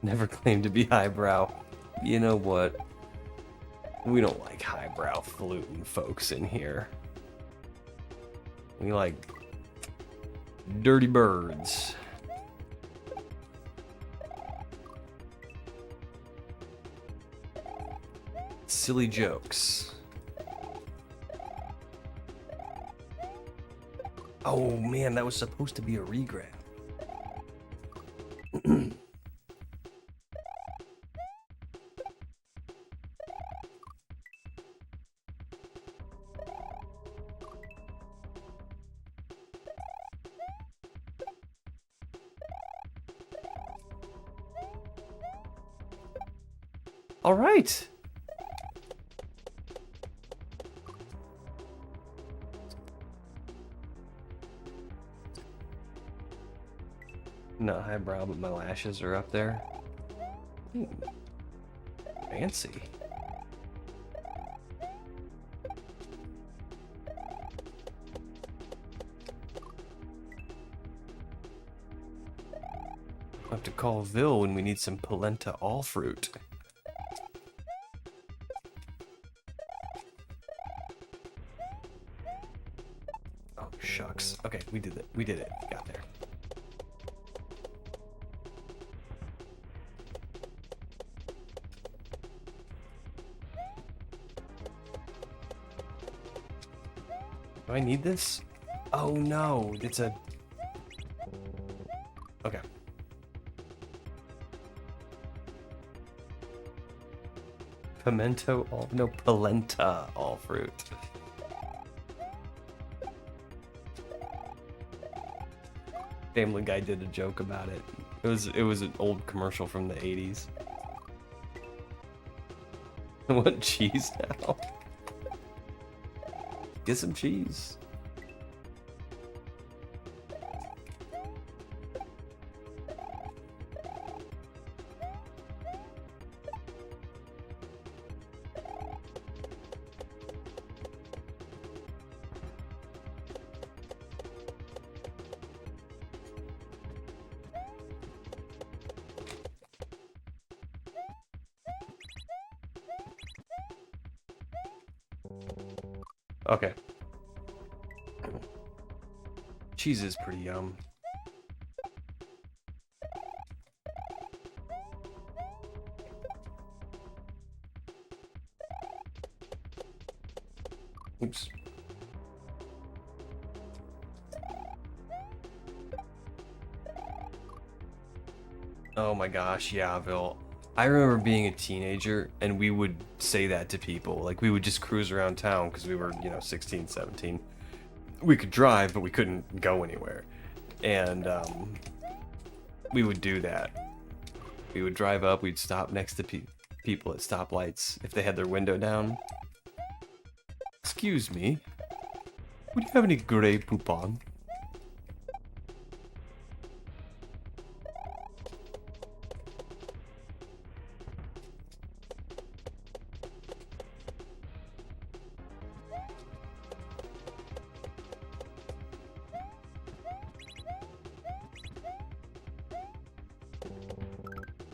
Speaker 1: Never claimed to be highbrow. You know what? We don't like highbrow fluting folks in here. We like dirty birds. Silly jokes. Oh man, that was supposed to be a regrab. All right. Not highbrow, but my lashes are up there. Ooh. Fancy. I'll have to call Vil when we need some polenta all fruit. Oh shucks. Okay, we did it. We did it. Got there. Do I need this? Oh no, it's a... Okay. Pimento all... No, polenta all fruit. Family Guy did a joke about it. It was an old commercial from the 80s. I want cheese now. Get some cheese. Okay. Cheese is pretty yum. Oops. Oh my gosh, yeah, Vil. I remember being a teenager and we would say that to people. Like, we would just cruise around town because we were, 16, 17. We could drive, but we couldn't go anywhere. And we would do that. We would drive up, we'd stop next to people at stoplights if they had their window down. Excuse me. Would you have any Grey Poupon?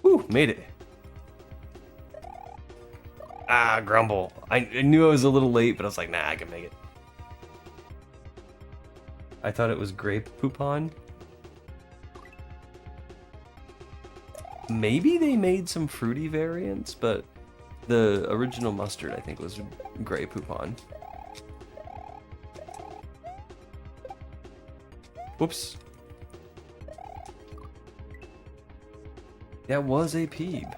Speaker 1: Ooh, made it. Ah, grumble. I knew I was a little late, but I was like, nah, I can make it. I thought it was grape poupon. Maybe they made some fruity variants, but the original mustard, I think, was grape poupon. Whoops. That was a peeb.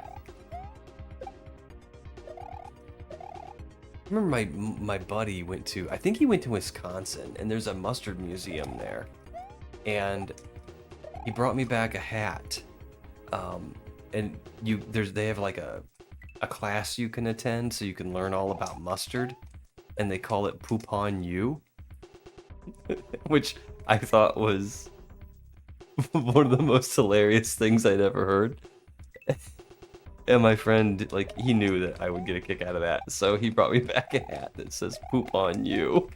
Speaker 1: I remember my buddy went to, I think he went to Wisconsin, and there's a mustard museum there. And he brought me back a hat. And they have like a class you can attend so you can learn all about mustard. And they call it Poupon U. Which I thought was one of the most hilarious things I'd ever heard. And my friend, like, he knew that I would get a kick out of that, so he brought me back a hat that says "Poop on you."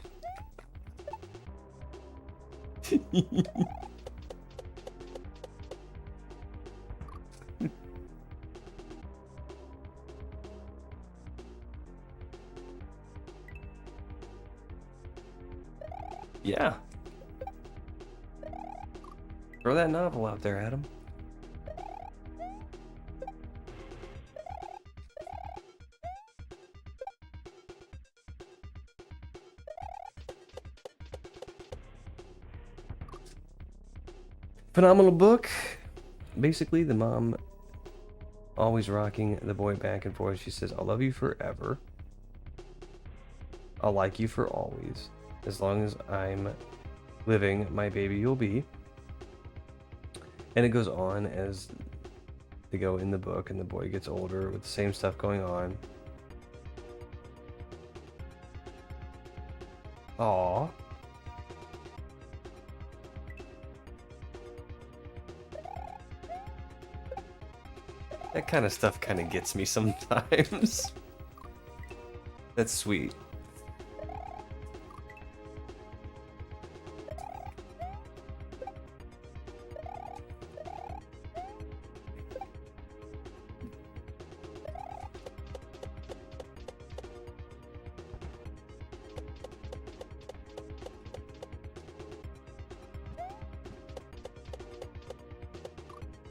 Speaker 1: Yeah. Throw that novel out there, Adam. Phenomenal book. Basically, the mom always rocking the boy back and forth. She says, "I'll love you forever. I'll like you for always. As long as I'm living, my baby you'll be." And it goes on as they go in the book, and the boy gets older with the same stuff going on. Aww. That kind of stuff kind of gets me sometimes. That's sweet.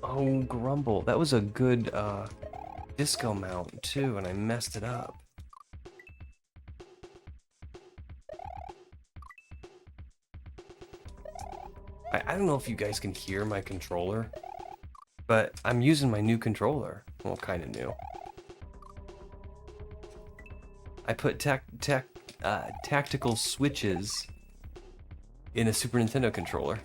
Speaker 1: Oh, Grumble. That was a good disco mount too, and I messed it up. I don't know if you guys can hear my controller, but I'm using my new controller. Well, kind of new. I put tactical switches in a Super Nintendo controller.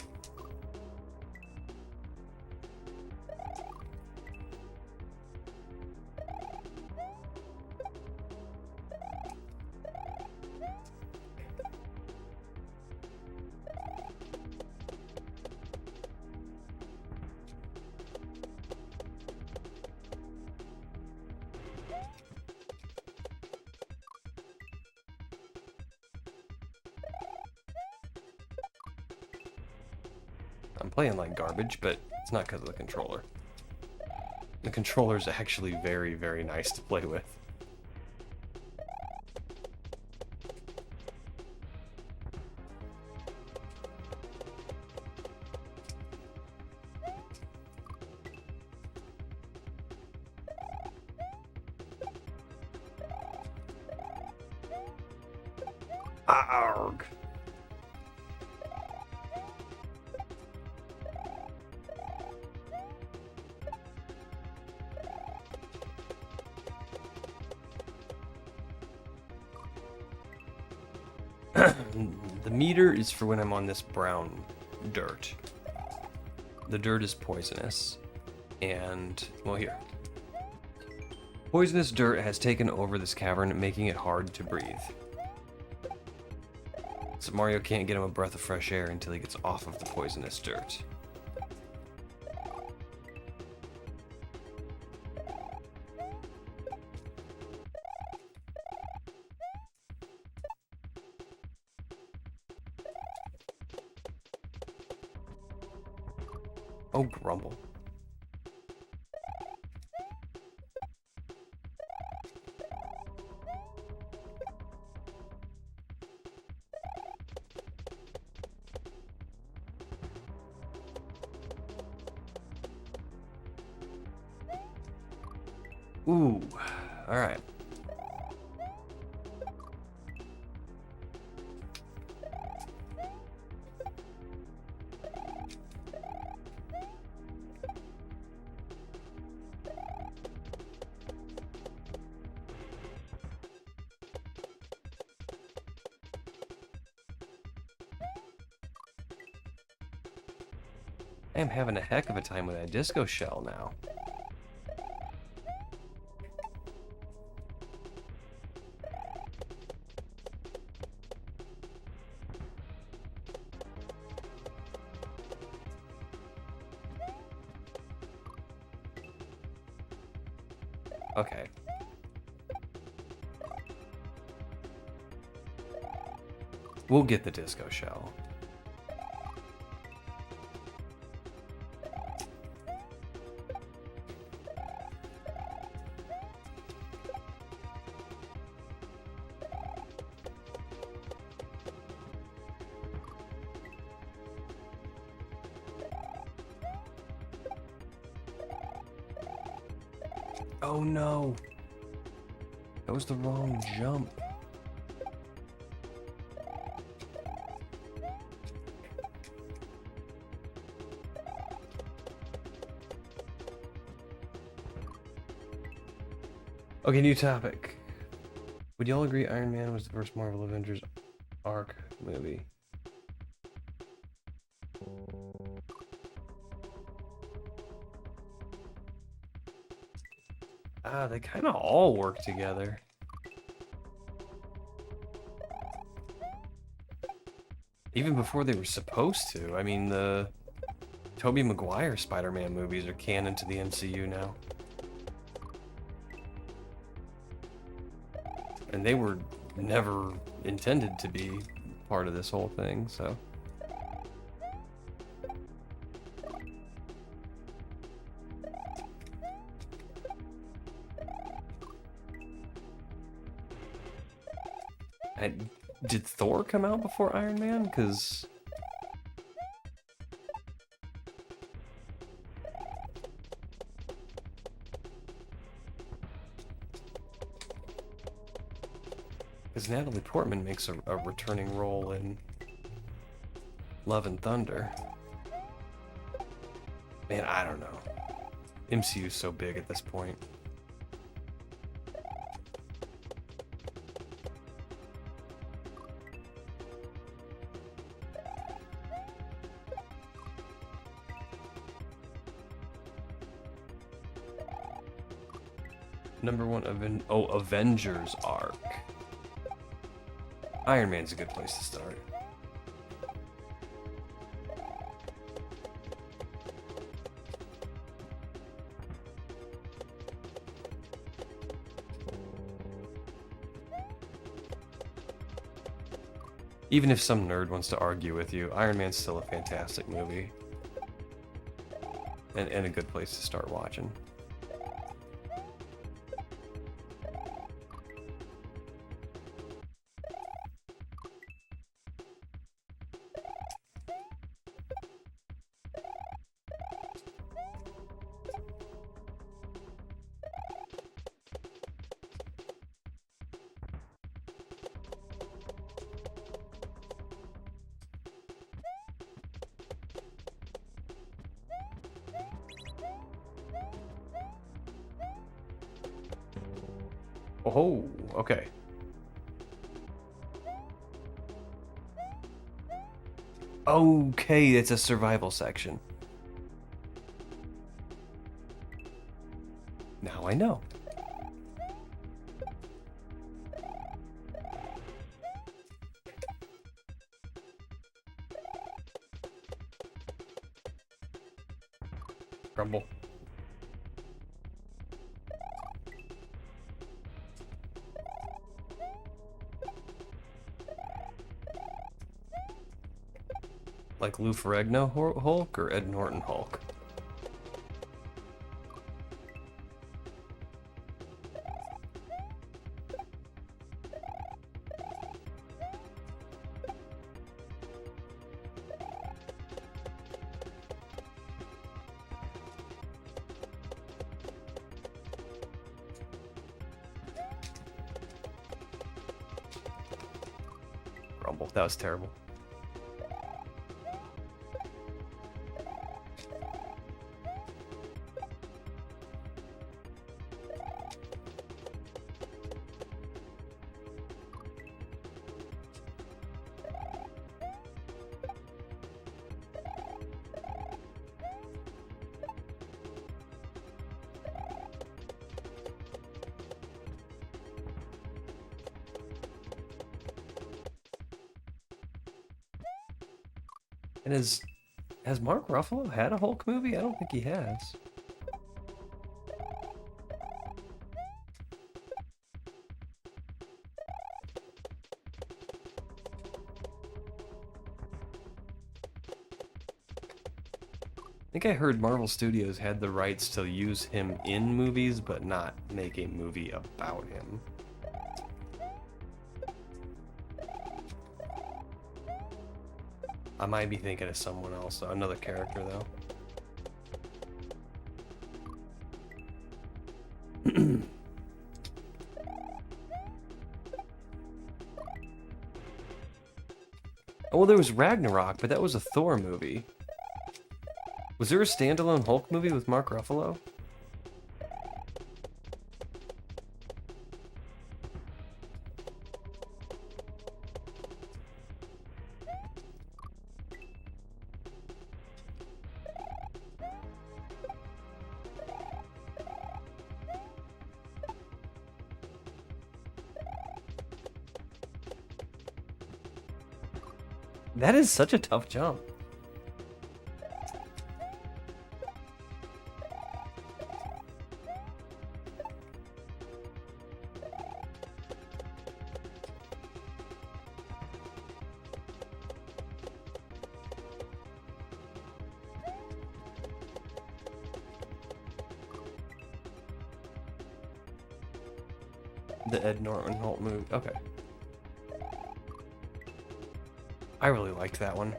Speaker 1: I'm playing like garbage, but it's not because of the controller. The controller's actually very, very nice to play with. Arg. The meter is for when I'm on this brown dirt. The dirt is poisonous. And, well, here. Poisonous dirt has taken over this cavern, making it hard to breathe. So Mario can't get him a breath of fresh air until he gets off of the poisonous dirt. Oh, grumble. Ooh, all right. I am having a heck of a time with that disco shell now. Okay. We'll get the disco shell. Oh no! That was the wrong jump. Okay, new topic. Would y'all agree Iron Man was the first Marvel Avengers arc movie? Ah, they kind of all work together. Even before they were supposed to. I mean, the Tobey Maguire Spider-Man movies are canon to the MCU now. And they were never intended to be part of this whole thing, so... Did Thor come out before Iron Man? Because... Natalie Portman makes a returning role in Love and Thunder. Man, I don't know. MCU's so big at this point. Number one, Avengers arc. Iron Man's a good place to start. Even if some nerd wants to argue with you, Iron Man's still a fantastic movie. And a good place to start watching. Oh, okay. Okay, it's a survival section. Now I know. Grumble. Like Lou Ferrigno Hulk or Ed Norton Hulk? Grumble. That was terrible. And has Mark Ruffalo had a Hulk movie? I don't think he has. I think I heard Marvel Studios had the rights to use him in movies, but not make a movie about him. I might be thinking of someone else, another character though. Oh, well, there was Ragnarok, but that was a Thor movie. Was there a standalone Hulk movie with Mark Ruffalo? That is such a tough jump. The Ed Norton Holt movie. Okay. I really liked that one.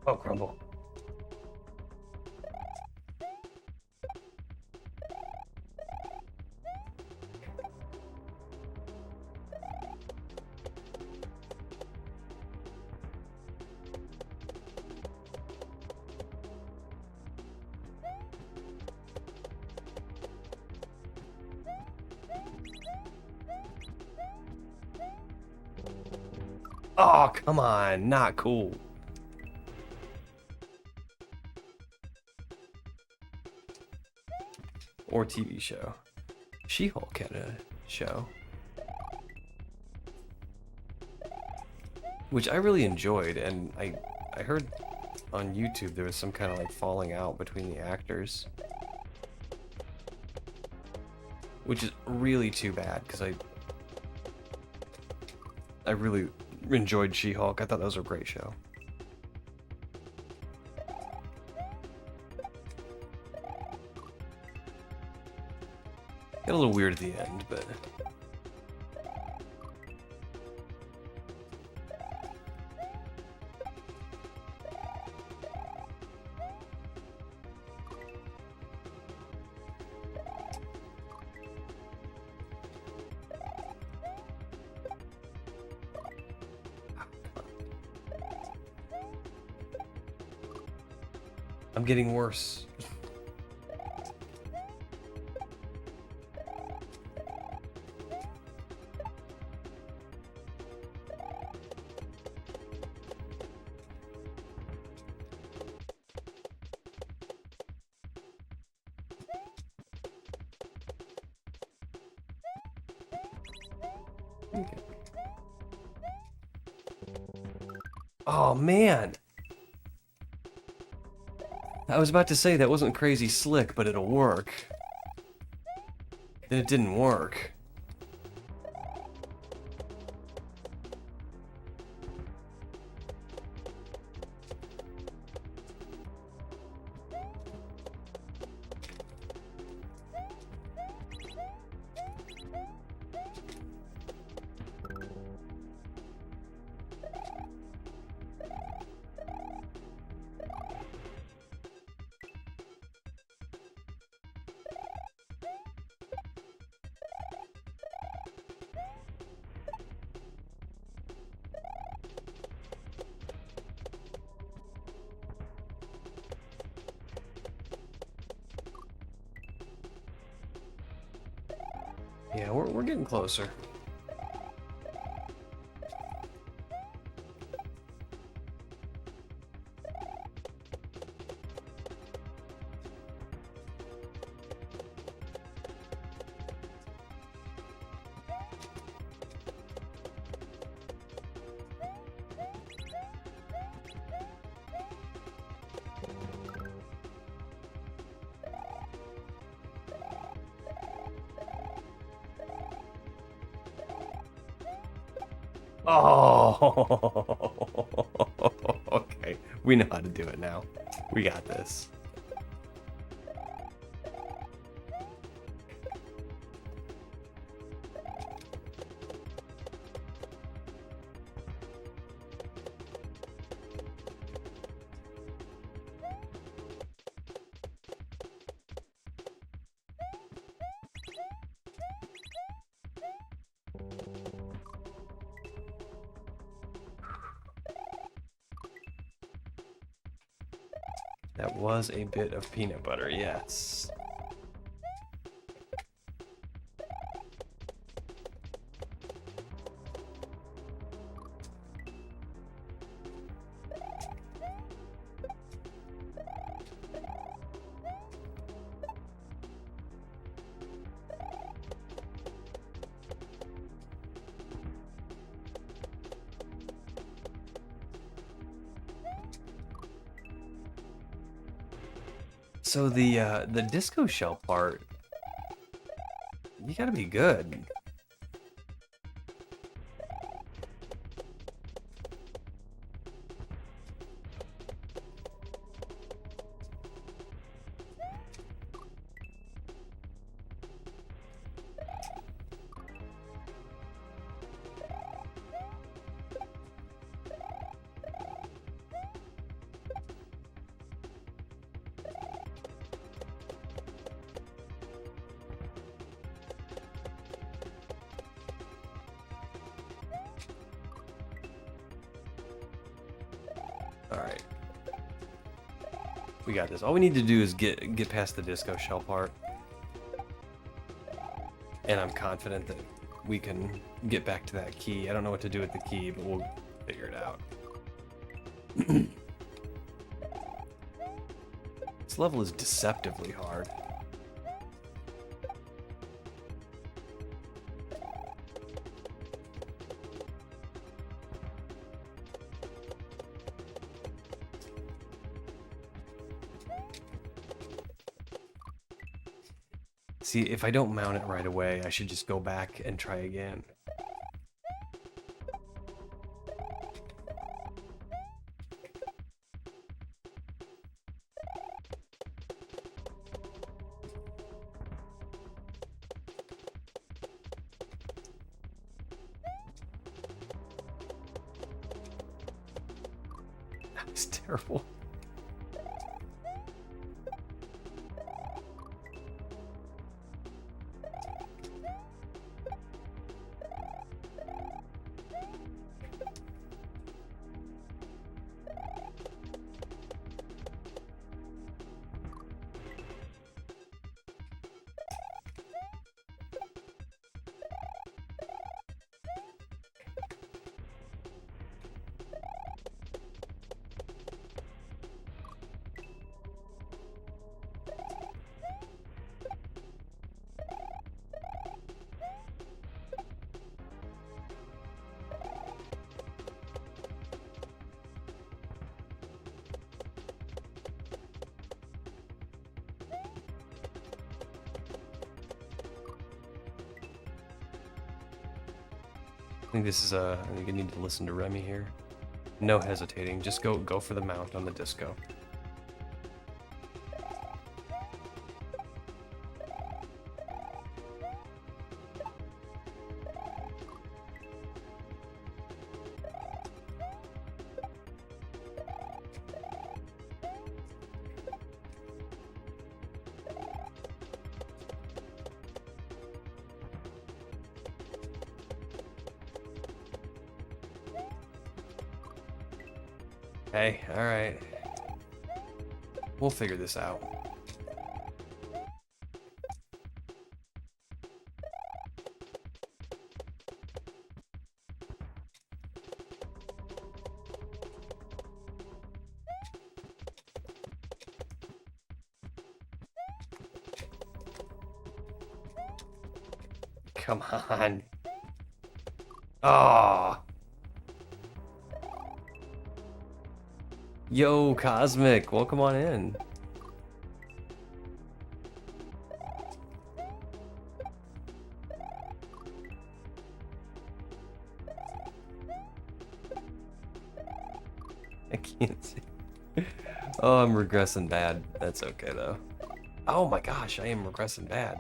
Speaker 1: Oh, crumble. Oh, come on. Not cool. Or TV show. She-Hulk had a show. Which I really enjoyed, and I heard on YouTube there was some kind of like falling out between the actors. Which is really too bad, because I really enjoyed She-Hulk. I thought that was a great show. Got a little weird at the end, but... I'm getting worse. Okay. Oh, man! I was about to say that wasn't crazy slick, but it'll work. Then it didn't work. Yeah, we're getting closer. Oh, okay. We know how to do it now. We got this. That was a bit of peanut butter, yes. So the disco shell part, you gotta be good. Alright. We got this. All we need to do is get past the disco shell part. And I'm confident that we can get back to that key. I don't know what to do with the key, but we'll figure it out. This level is deceptively hard. See, if I don't mount it right away, I should just go back and try again. That was terrible. think this is I think you need to listen to Remy here. No hesitating, just go for the mount on the disco. Hey, alright. We'll figure this out. Come on. Oh. Yo, Cosmic, welcome on in. I can't see. Oh, I'm regressing bad. That's okay though. Oh my gosh, I am regressing bad.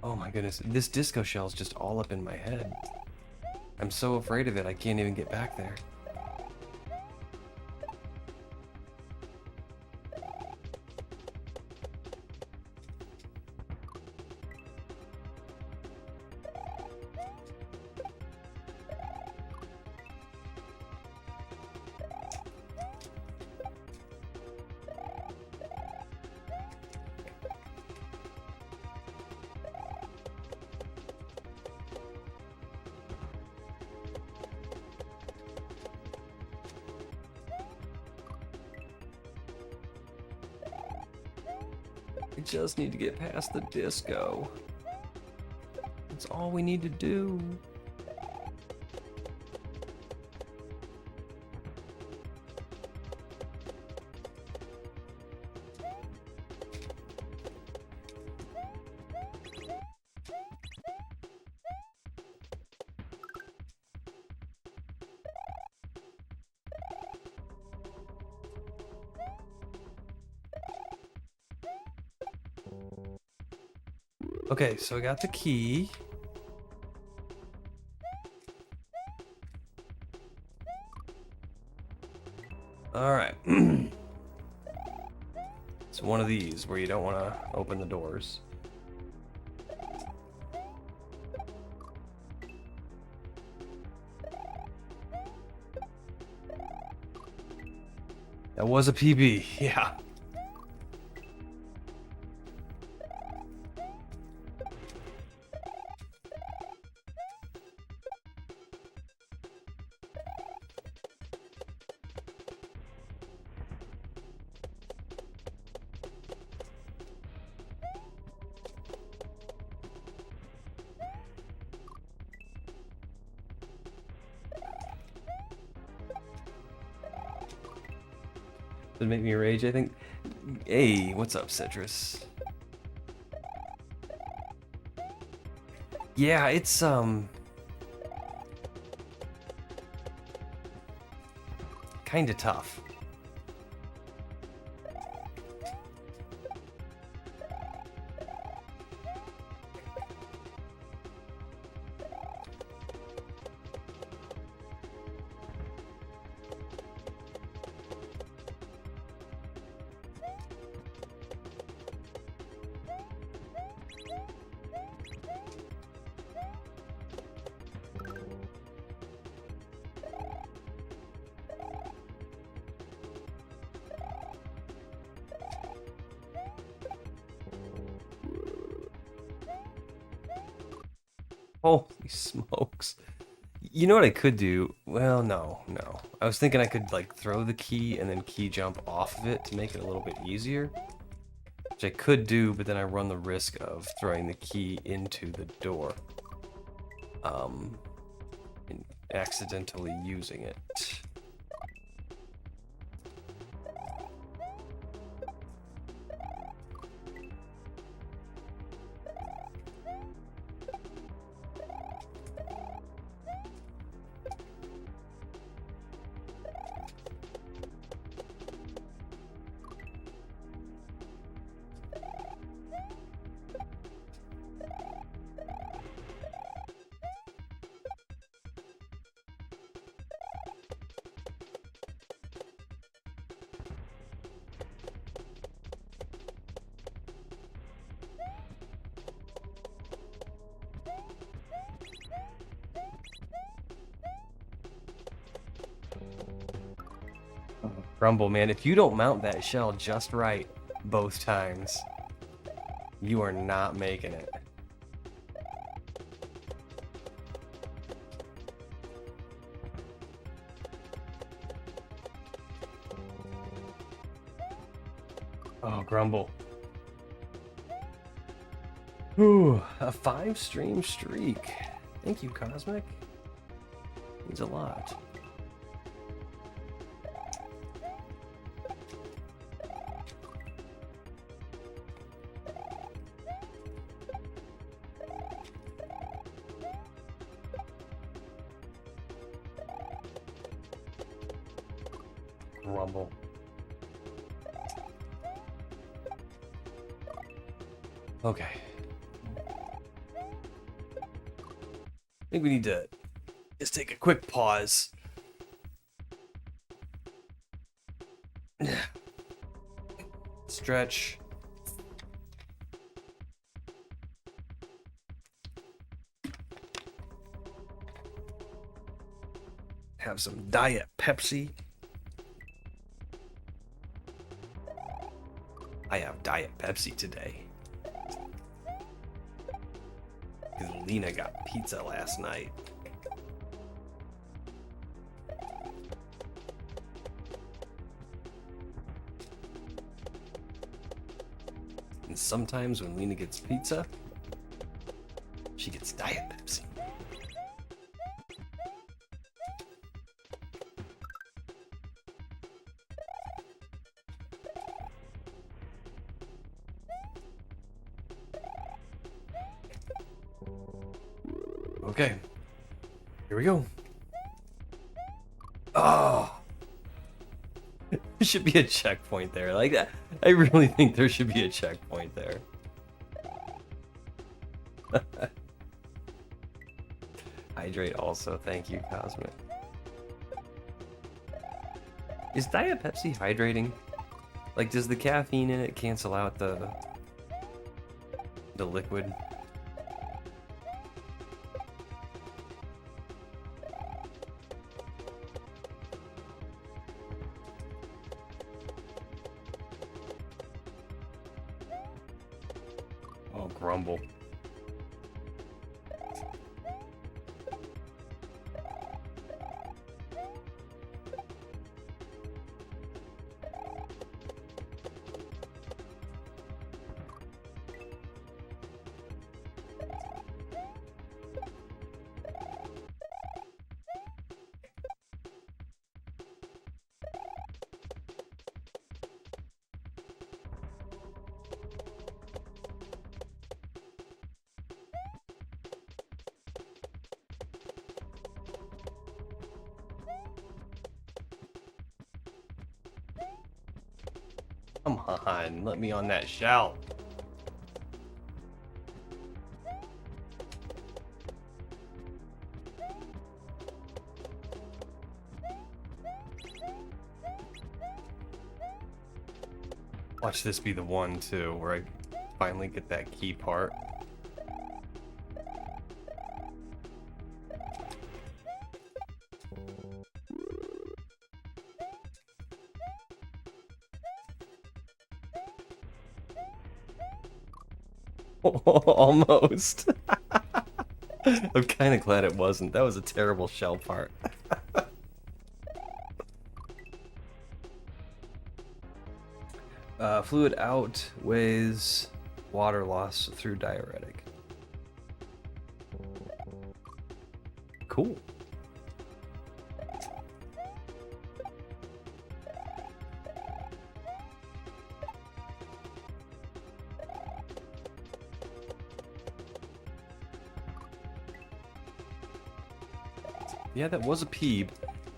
Speaker 1: Oh my goodness, this disco shell's just all up in my head. I'm so afraid of it, I can't even get back there. We just need to get past the disco. That's all we need to do. Okay, so I got the key. All right. It's one of these where you don't want to open the doors. That was a PB, yeah. Does it make me rage, I think? Hey, what's up, Citrus? Yeah, it's, kinda tough. Holy smokes. You know what I could do? Well, no. I was thinking I could, like, throw the key and then key jump off of it to make it a little bit easier. Which I could do, but then I run the risk of throwing the key into the door. accidentally using it. Grumble, man, if you don't mount that shell just right both times, you are not making it. Oh, Grumble. Ooh, a 5-stream streak. Thank you, Cosmic. Means a lot. Grumble. Okay. I think we need to just take a quick pause. Stretch. Have some Diet Pepsi. I have Diet Pepsi today. Because Lena got pizza last night. And sometimes when Lena gets pizza, she gets Diet Pepsi. Okay, here we go. Oh, there should be a checkpoint there. Like that, I really think there should be a checkpoint there. Hydrate also, thank you, Cosmic. Is Diet Pepsi hydrating? Like, does the caffeine in it cancel out the liquid? Oh, Grumble. Come on, let me on that shell. Watch this be the one too, where I finally get that key part. Almost. I'm kind of glad it wasn't. That was a terrible shell part. Fluid outweighs water loss through diuretic. Cool. Yeah, that was a peeb.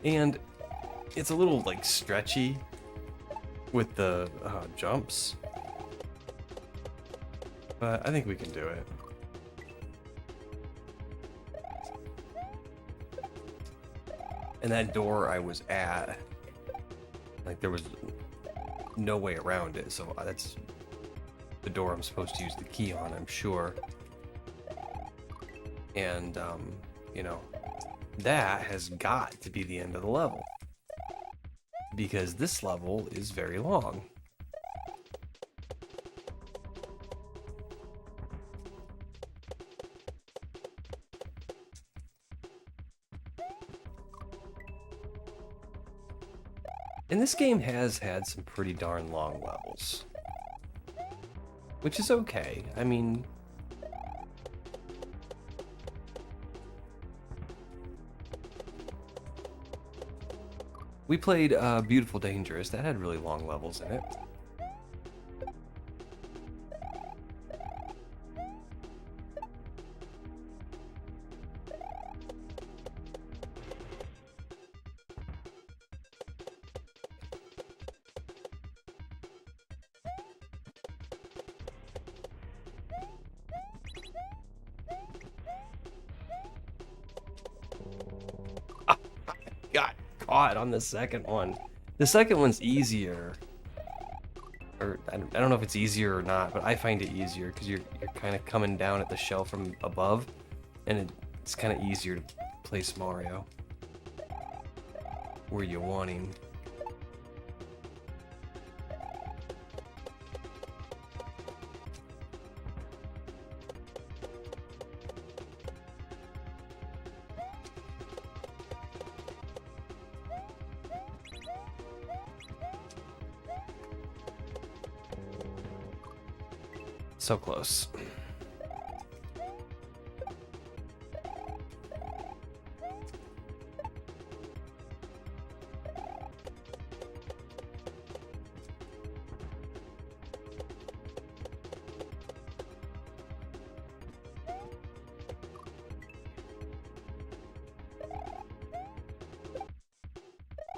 Speaker 1: And it's a little, like, stretchy with the jumps. But I think we can do it. And that door I was at, like, there was no way around it, so that's the door I'm supposed to use the key on, I'm sure. And, you know, that has got to be the end of the level. Because this level is very long. And this game has had some pretty darn long levels. Which is okay. I mean... we played Beautiful Dangerous. That had really long levels in it. Got caught on the second one. The second one's easier. Or I don't know if it's easier or not, but I find it easier because you're kind of coming down at the shell from above, and it's kind of easier to place Mario where you want him. So close.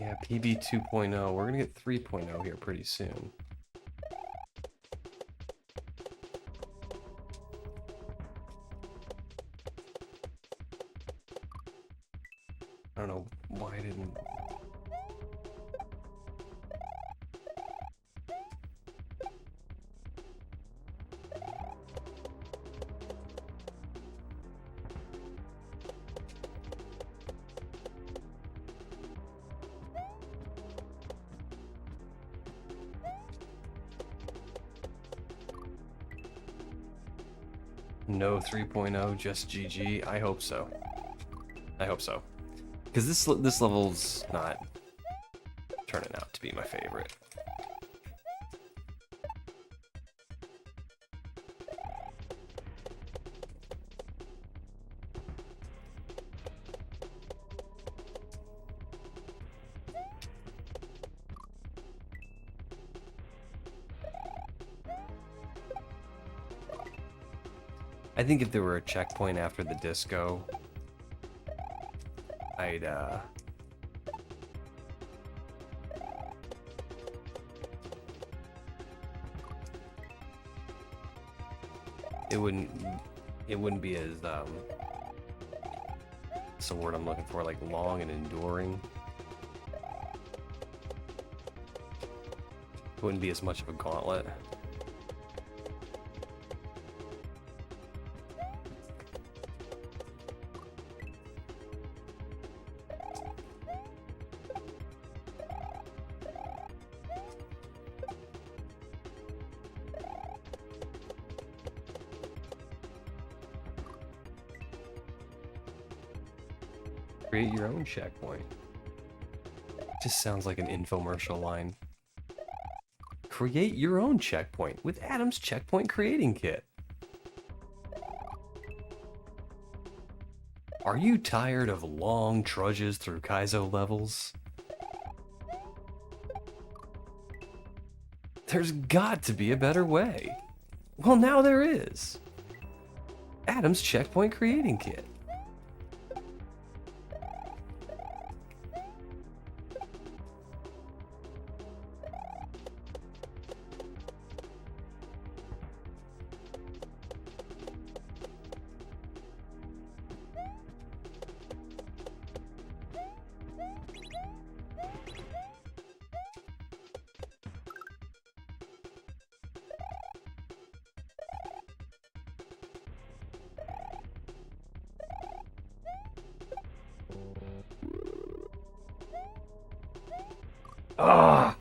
Speaker 1: Yeah, PB 2.0. We're gonna get 3.0 here pretty soon. I don't know why I didn't... No 3.0, just GG. I hope so. I hope so. Because this level's not turning out to be my favorite. I think if there were a checkpoint after the disco, I'd it wouldn't be as what's the word I'm looking for, like long and enduring. It wouldn't be as much of a gauntlet. Create your own checkpoint. Just sounds like an infomercial line. Create your own checkpoint with Adam's Checkpoint Creating Kit. Are you tired of long trudges through kaizo levels? There's got to be a better way. Well, now there is. Adam's Checkpoint Creating Kit. Ah!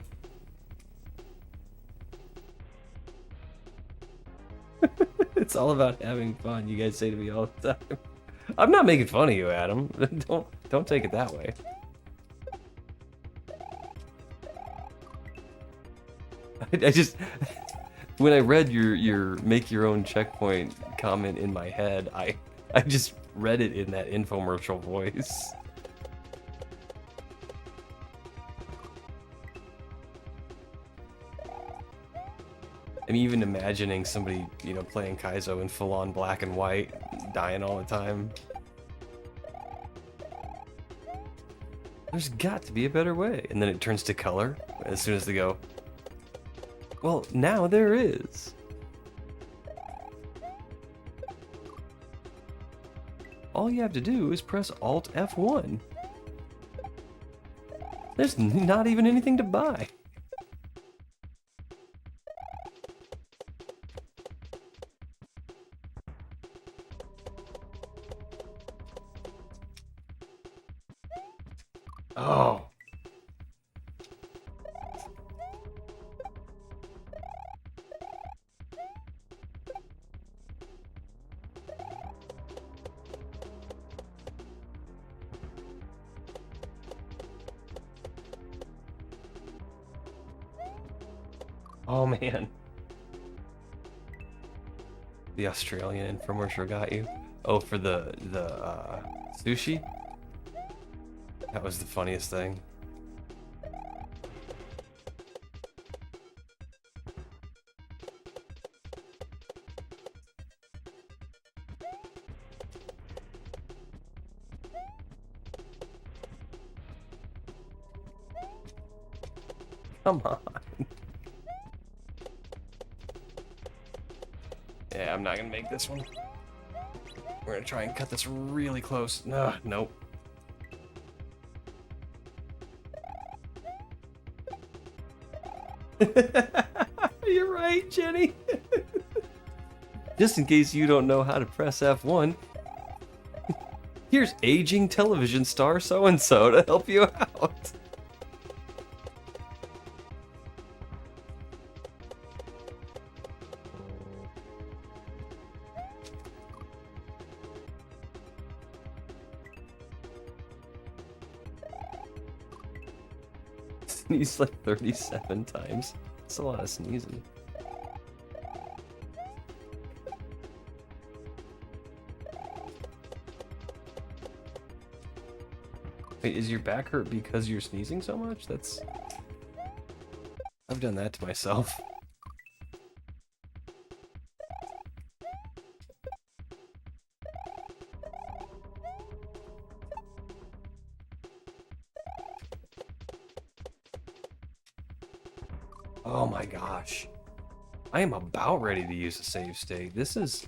Speaker 1: It's all about having fun, you guys say to me all the time. I'm not making fun of you, Adam. Don't take it that way. I just when I read your make your own checkpoint comment in my head, I just read it in that infomercial voice. I'm even imagining somebody, you know, playing Kaizo in full-on black and white, dying all the time. There's got to be a better way. And then it turns to color as soon as they go, well, now there is. All you have to do is press Alt F1. There's not even anything to buy. Oh. Oh man. The Australian infomercial got you. Oh, for the sushi? That was the funniest thing. Come on. Yeah, I'm not gonna make this one. We're gonna try and cut this really close. Nope. You're right, Jenny. Just in case you don't know how to press F1, here's aging television star so-and-so to help you out. Sneezed like 37 times. That's a lot of sneezing. Wait, is your back hurt because you're sneezing so much? That's... I've done that to myself. Oh my gosh. I am about ready to use a save state. This is...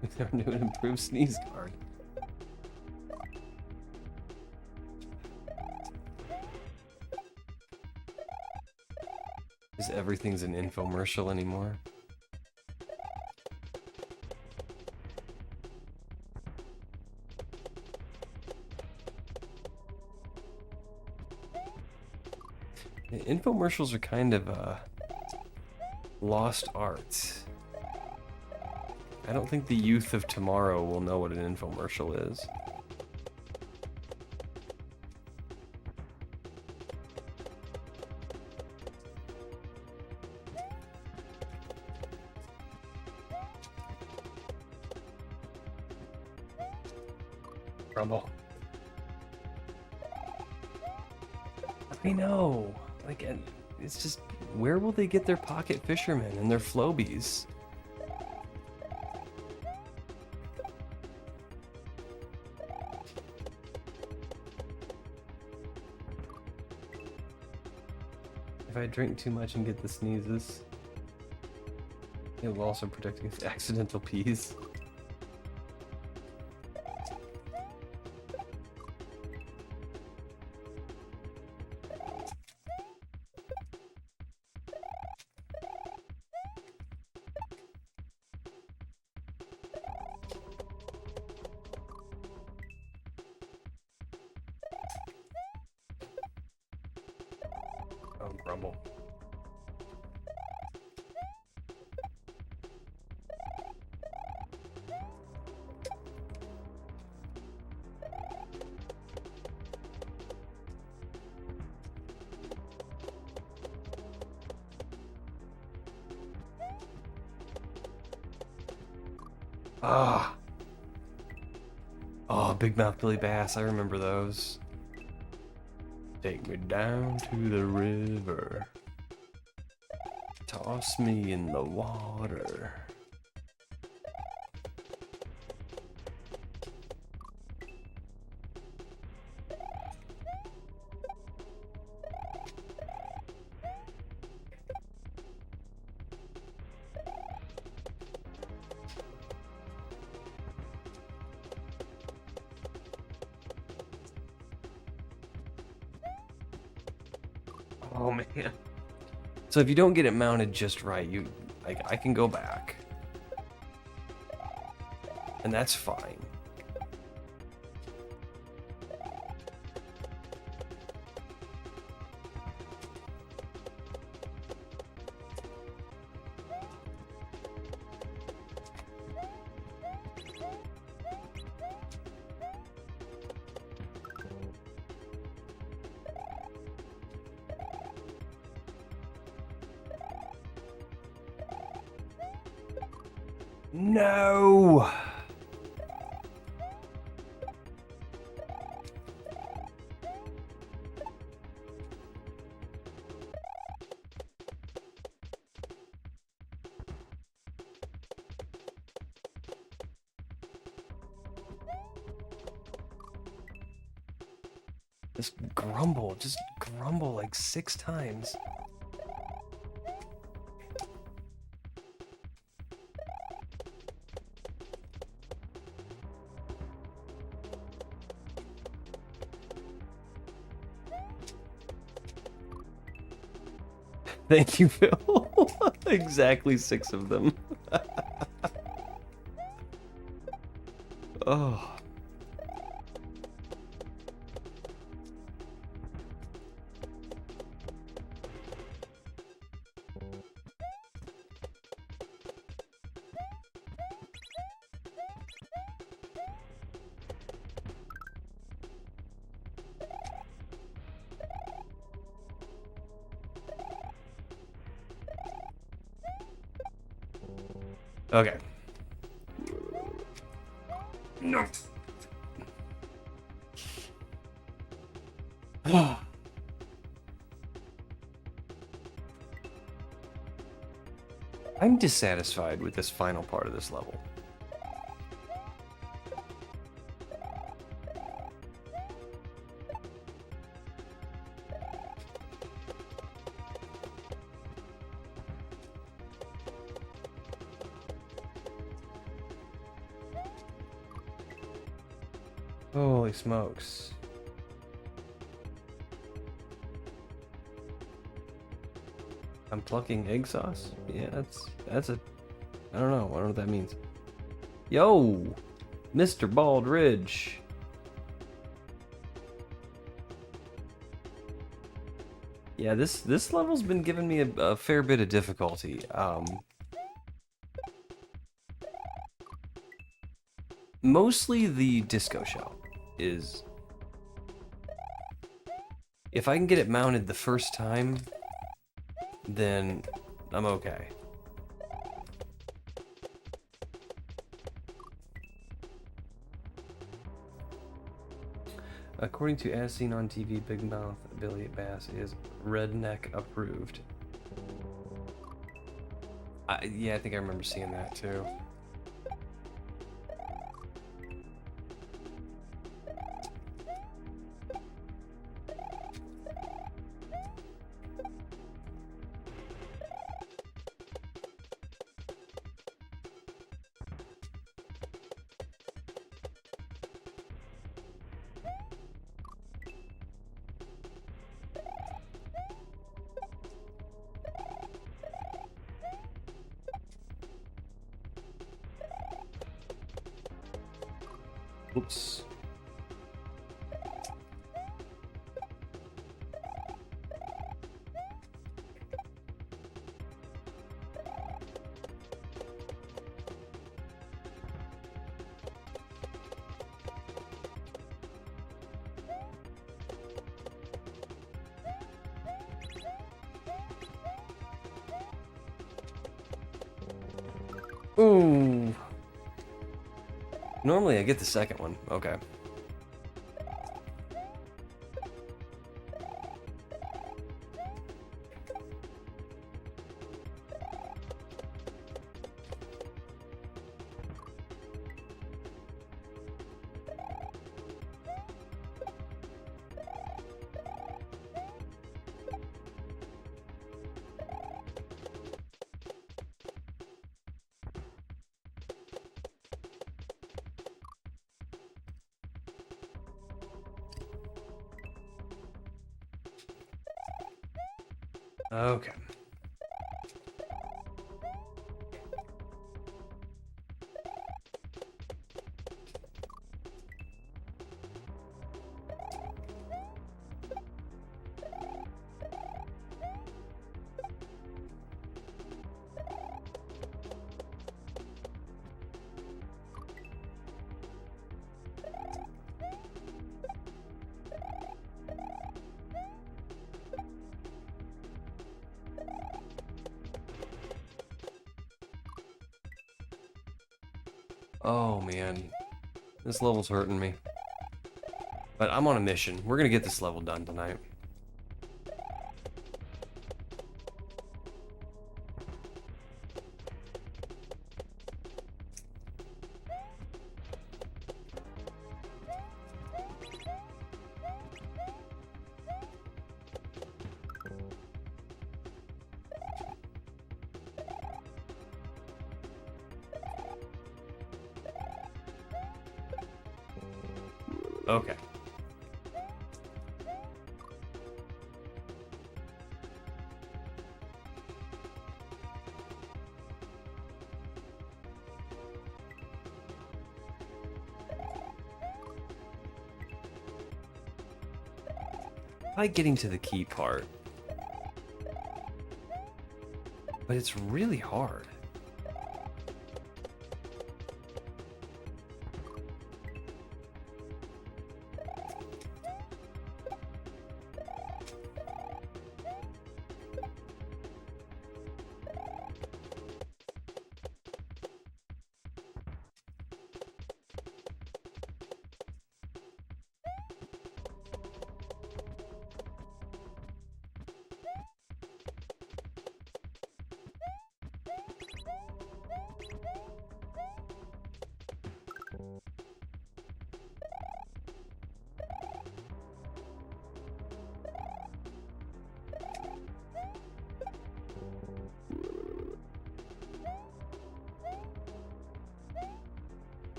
Speaker 1: With our new and improved sneeze guard. Because everything's an infomercial anymore. The infomercials are kind of a lost art. I don't think the youth of tomorrow will know what an infomercial is. Rumble. I know. Like, it's just, where will they get their pocket fishermen and their flobies? If I drink too much and get the sneezes, it will also protect against accidental pees. Oh, grumble. Ah. Oh, Big Mouth Billy Bass. I remember those. Take me down to the river. Toss me in the water. Oh man. So if you don't get it mounted just right, I can go back. And that's fine. No! Just grumble like 6 times. Thank you, Phil. Exactly 6 of them. Oh. Okay. No. I'm dissatisfied with this final part of this level. Holy smokes. I'm plucking egg sauce? Yeah, that's a... I don't know what that means. Yo! Mr. Baldridge! Yeah, this level's been giving me a fair bit of difficulty. Mostly the disco shell is... If I can get it mounted the first time, then I'm okay. According to As Seen on TV, Big Mouth Billy Bass is redneck approved. Yeah, I think I remember seeing that too. Oops. Ooh. Normally I get the second one. Okay. Okay. Oh man, this level's hurting me. But I'm on a mission. We're gonna get this level done tonight. Okay. I like getting to the key part, but it's really hard.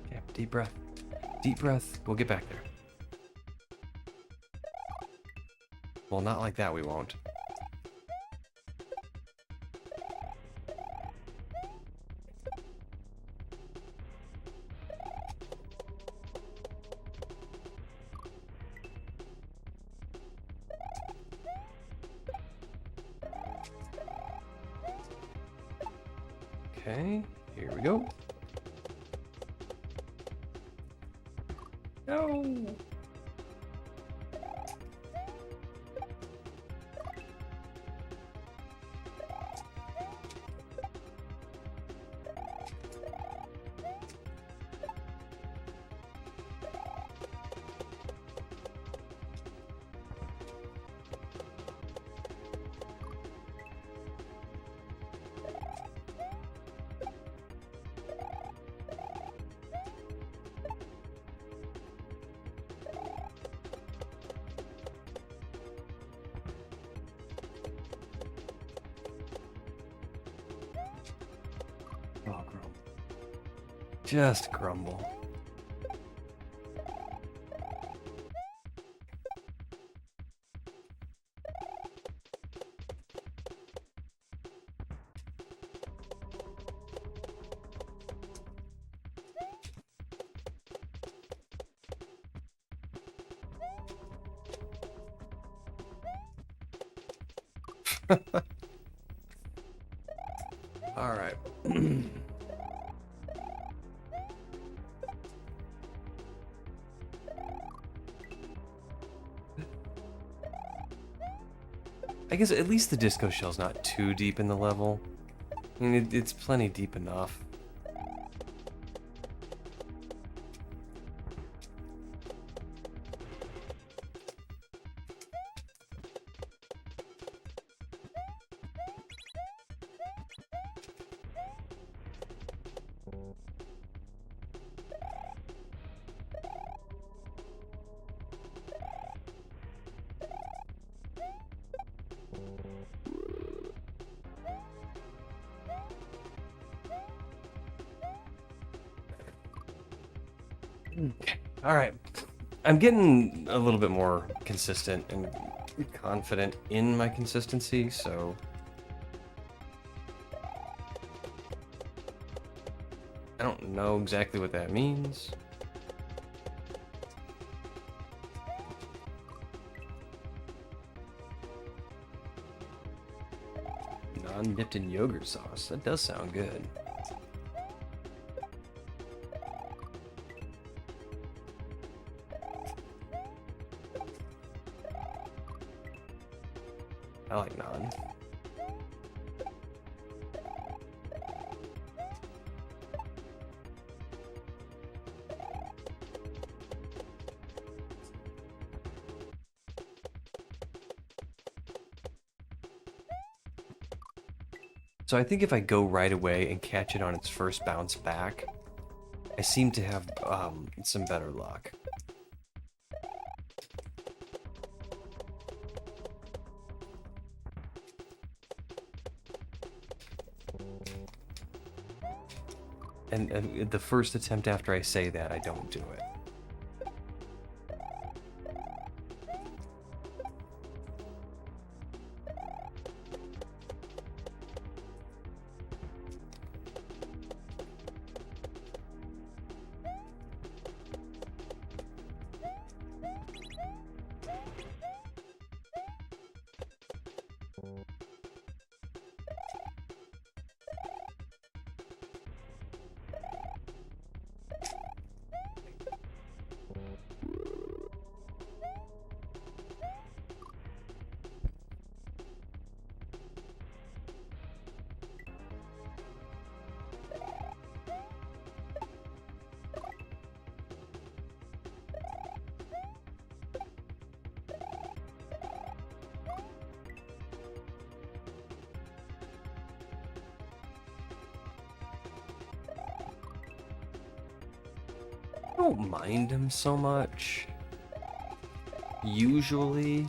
Speaker 1: Okay, deep breath. Deep breath. We'll get back there. Well, not like that, we won't. Okay, here we go. No. Oh, grumble. Just grumble. All right. I guess at least the disco shell's not too deep in the level. I mean, it's plenty deep enough. All right. I'm getting a little bit more consistent and confident in my consistency, so I don't know exactly what that means. Non-dipped in yogurt sauce. That does sound good. I like naan. So I think if I go right away and catch it on its first bounce back, I seem to have some better luck. And the first attempt after I say that, I don't do it. I don't mind him so much. Usually,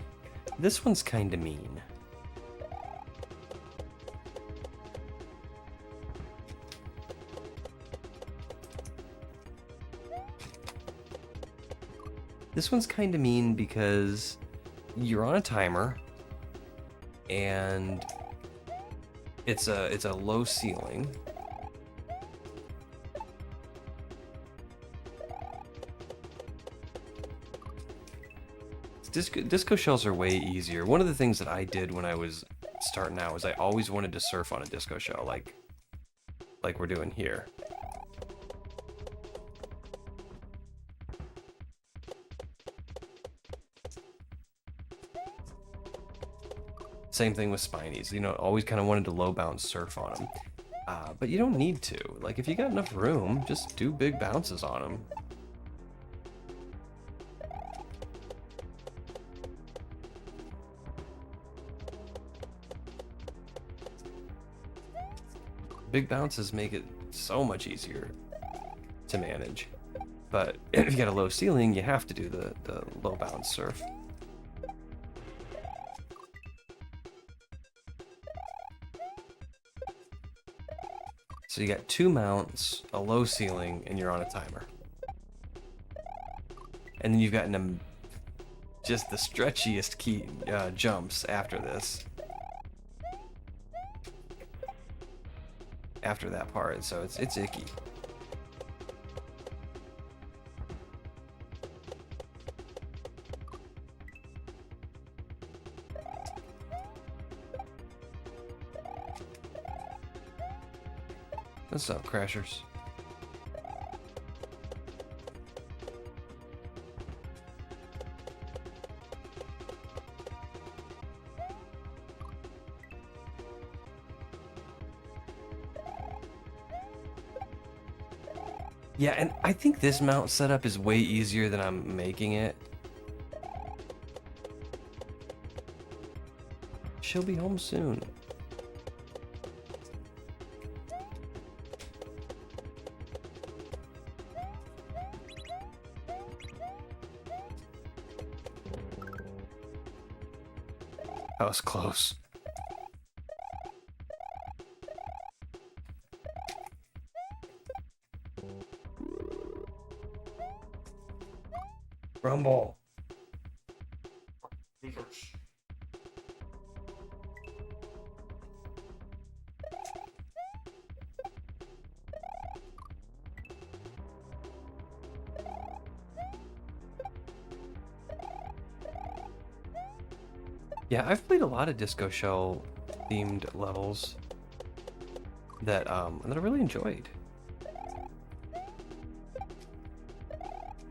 Speaker 1: this one's kind of mean. This one's kind of mean because you're on a timer and it's a low ceiling. Disco shells are way easier. One of the things that I did when I was starting out was I always wanted to surf on a disco shell, like we're doing here. Same thing with spinies. You know, always kind of wanted to low bounce surf on them. But you don't need to. Like, if you got enough room, just do big bounces on them. Big bounces make it so much easier to manage. But if you got a low ceiling, you have to do the low bounce surf. So you got 2 mounts, a low ceiling, and you're on a timer. And then you've got just the stretchiest key jumps after this. After that part, so it's icky. What's up, Crashers? Yeah, and I think this mount setup is way easier than I'm making it. She'll be home soon. That was close. Rumble. Yeah, I've played a lot of Disco Shell themed levels that I really enjoyed.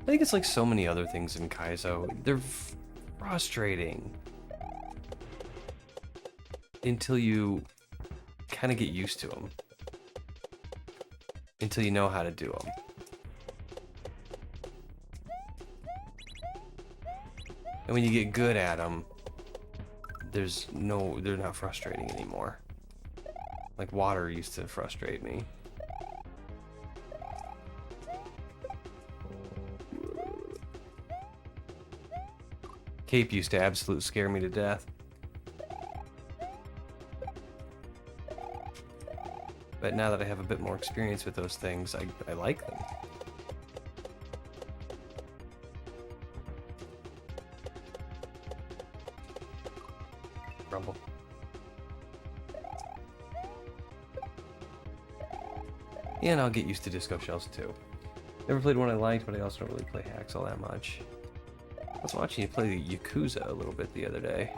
Speaker 1: I think it's like so many other things in Kaizo. They're frustrating until you kind of get used to them. Until you know how to do them. And when you get good at them, they're not frustrating anymore. Like water used to frustrate me. Cape used to absolutely scare me to death. But now that I have a bit more experience with those things, I like them. Rumble. And I'll get used to Disco Shells too. Never played one I liked, but I also don't really play hacks all that much. I was watching you play the Yakuza a little bit the other day.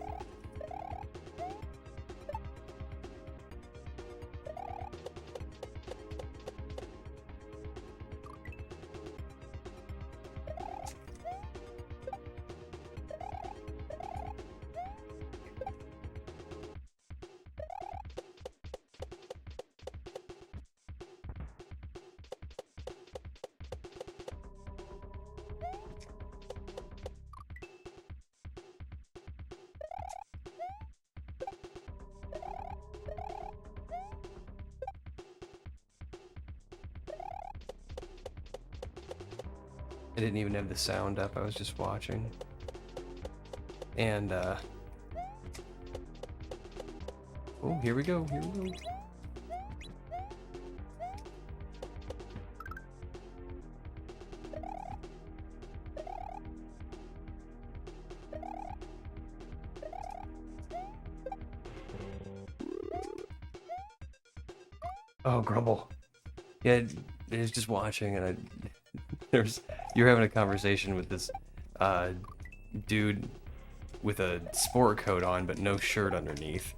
Speaker 1: I didn't even have the sound up, I was just watching. And, oh, here we go, here we go. Oh, Grumble. Yeah, I was just watching and you're having a conversation with this dude with a sport coat on but no shirt underneath.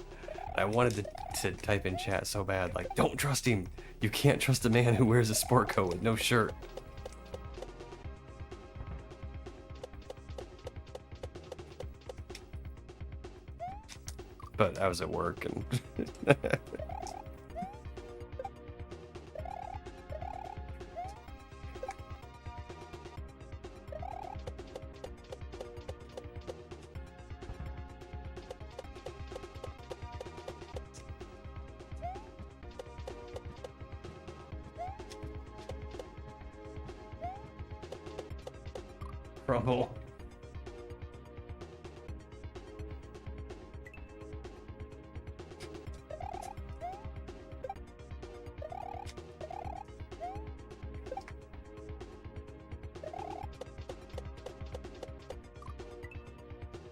Speaker 1: I wanted to type in chat so bad, like, don't trust him. You can't trust a man who wears a sport coat with no shirt. But I was at work and Rumble.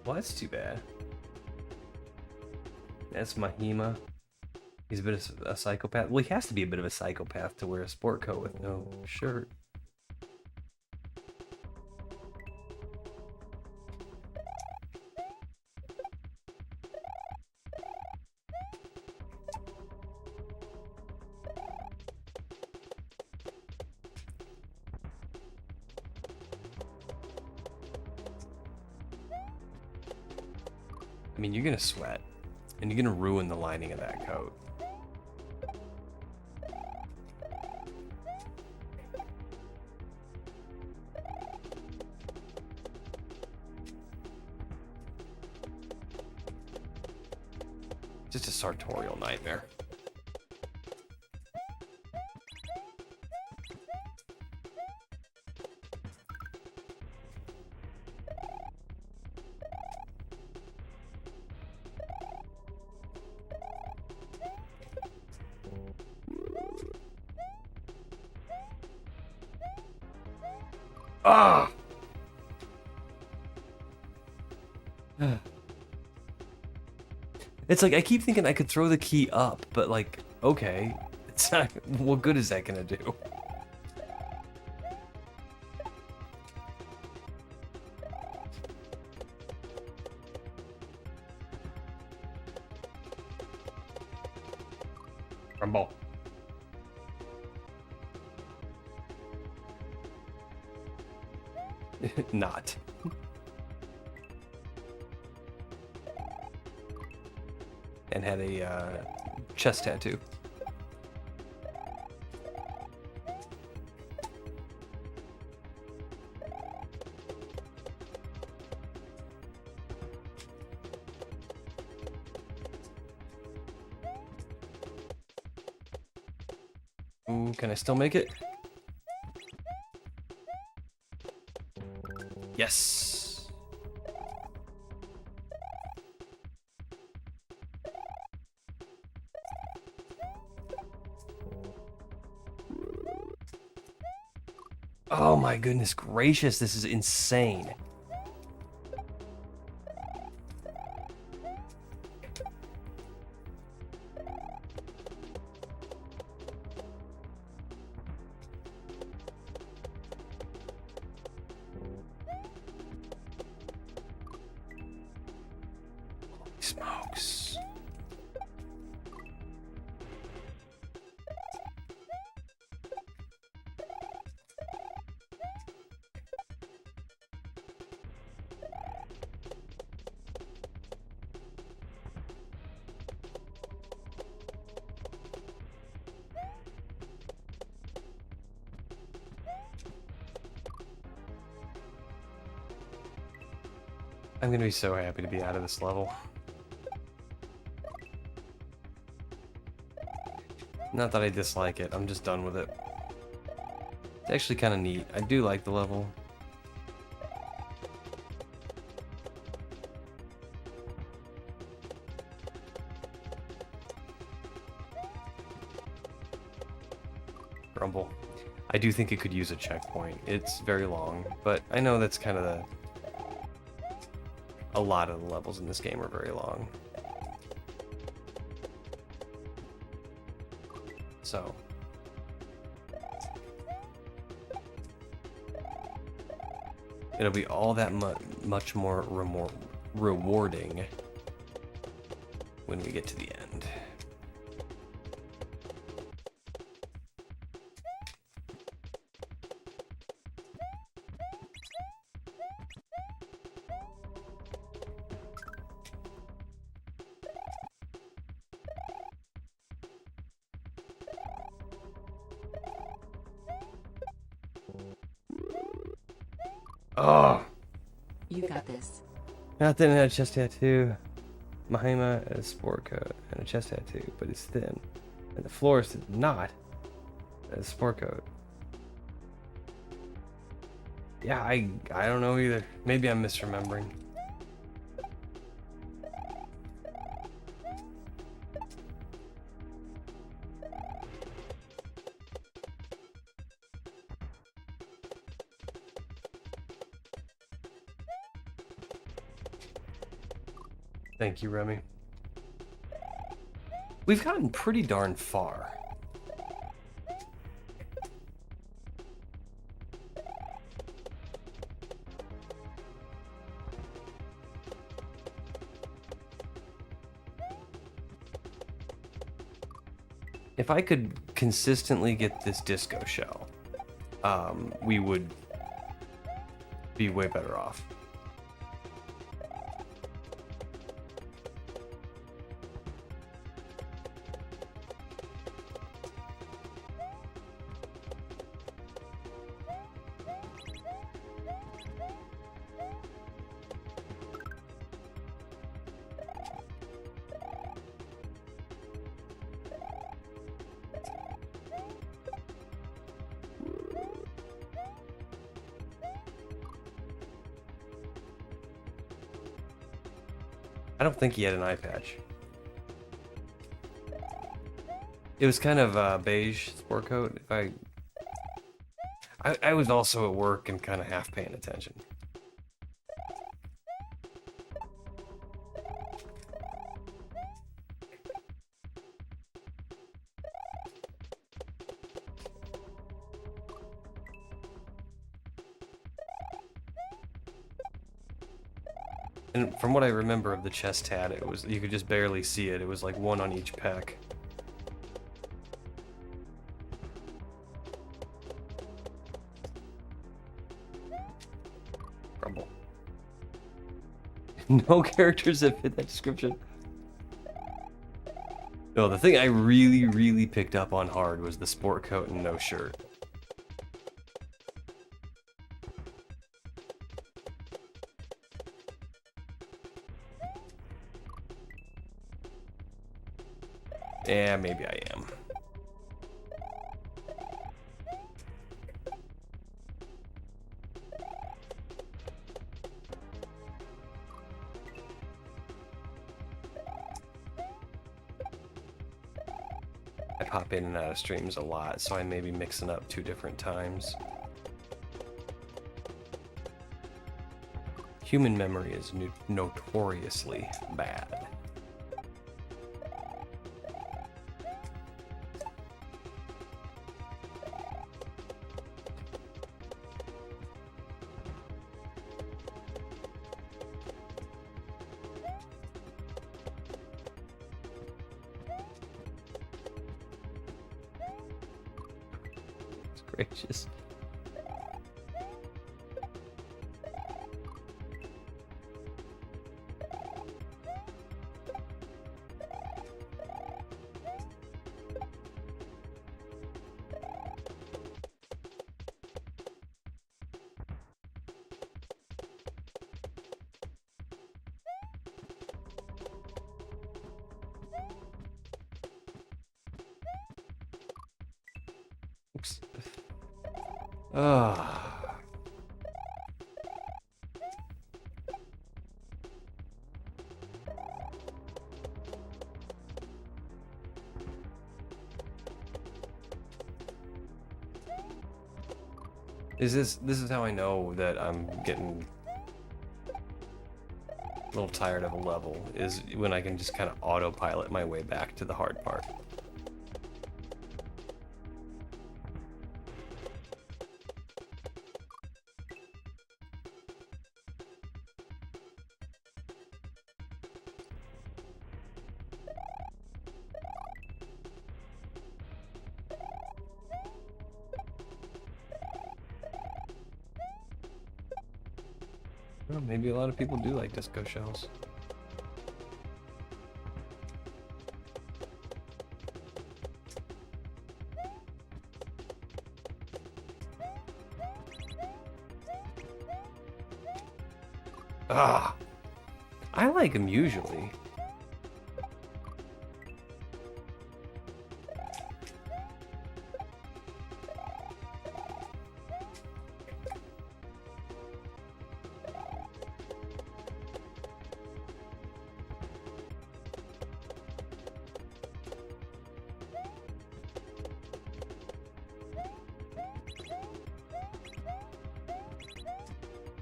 Speaker 1: Well, that's too bad. That's Mahima. He's a bit of a psychopath. Well, he has to be a bit of a psychopath to wear a sport coat with no shirt. I mean, you're gonna sweat, and you're gonna ruin the lining of that coat. such a sartorial nightmare. Ah! It's like I keep thinking I could throw the key up, but like, okay, it's not. What good is that gonna do? Rumble. Not. And had a chest tattoo. Ooh, can I still make it? Yes. Oh my goodness gracious, this is insane. Smokes. I'm gonna be so happy to be out of this level. Not that I dislike it, I'm just done with it. It's actually kind of neat. I do like the level. Grumble. I do think it could use a checkpoint. It's very long, but I know that's kind of the... A lot of the levels in this game are very long. So... It'll be all that much more rewarding when we get to the end. Oh!
Speaker 2: You got this.
Speaker 1: Nothing had a chest tattoo. Mahima has a sport coat and a chest tattoo, but it's thin. And the florist is not a sport coat. Yeah, I don't know either. Maybe I'm misremembering. Thank you, Remy. We've gotten pretty darn far. If I could consistently get this disco shell, we would be way better off. I don't think he had an eye patch. It was kind of beige sport coat. If I was also at work and kind of half paying attention. And from what I remember of the chest tat, it was, you could just barely see it. It was like one on each pec. Rumble. No characters that fit that description. No, the thing I really picked up on hard was the sport coat and no shirt. Yeah, maybe I am. I pop in and out of streams a lot, so I may be mixing up 2 different times. Human memory is notoriously bad. Gracious. Oops. Ah. This is how I know that I'm getting a little tired of a level, is when I can just kind of autopilot my way back to the hard part. Well, maybe a lot of people do like disco shells. Ah, I like them usually.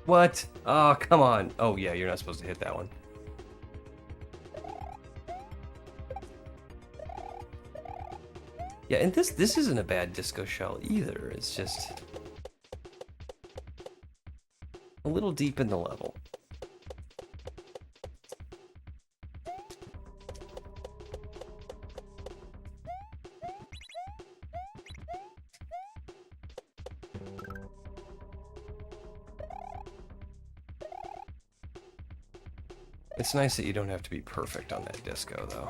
Speaker 1: What? Oh, come on. Oh, yeah, you're not supposed to hit that one. Yeah, and this isn't a bad disco shell either. It's just a little deep in the level. It's nice that you don't have to be perfect on that disco, though.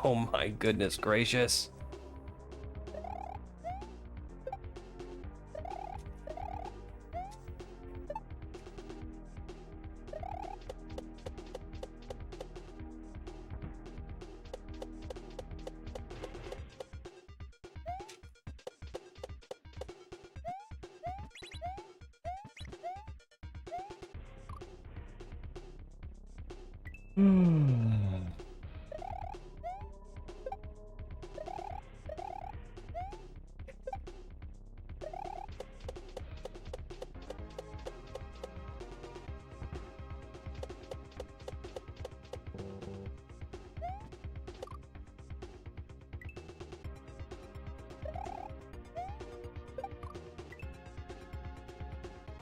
Speaker 1: Oh my goodness gracious. Hmm.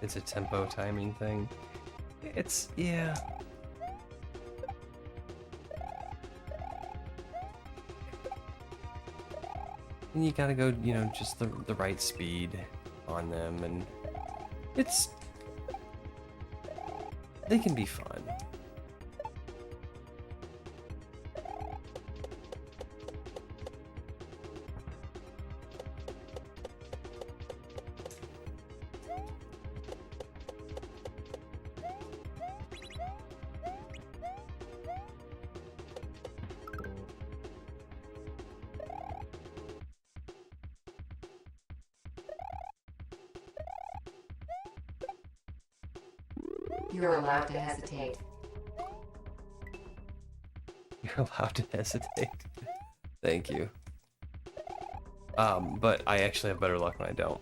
Speaker 1: It's a tempo timing thing. It's, yeah. And you gotta go, you know, just the right speed on them, and it's, they can be fun.
Speaker 2: You're allowed to hesitate.
Speaker 1: You're allowed to hesitate. Thank you. But I actually have better luck when I don't.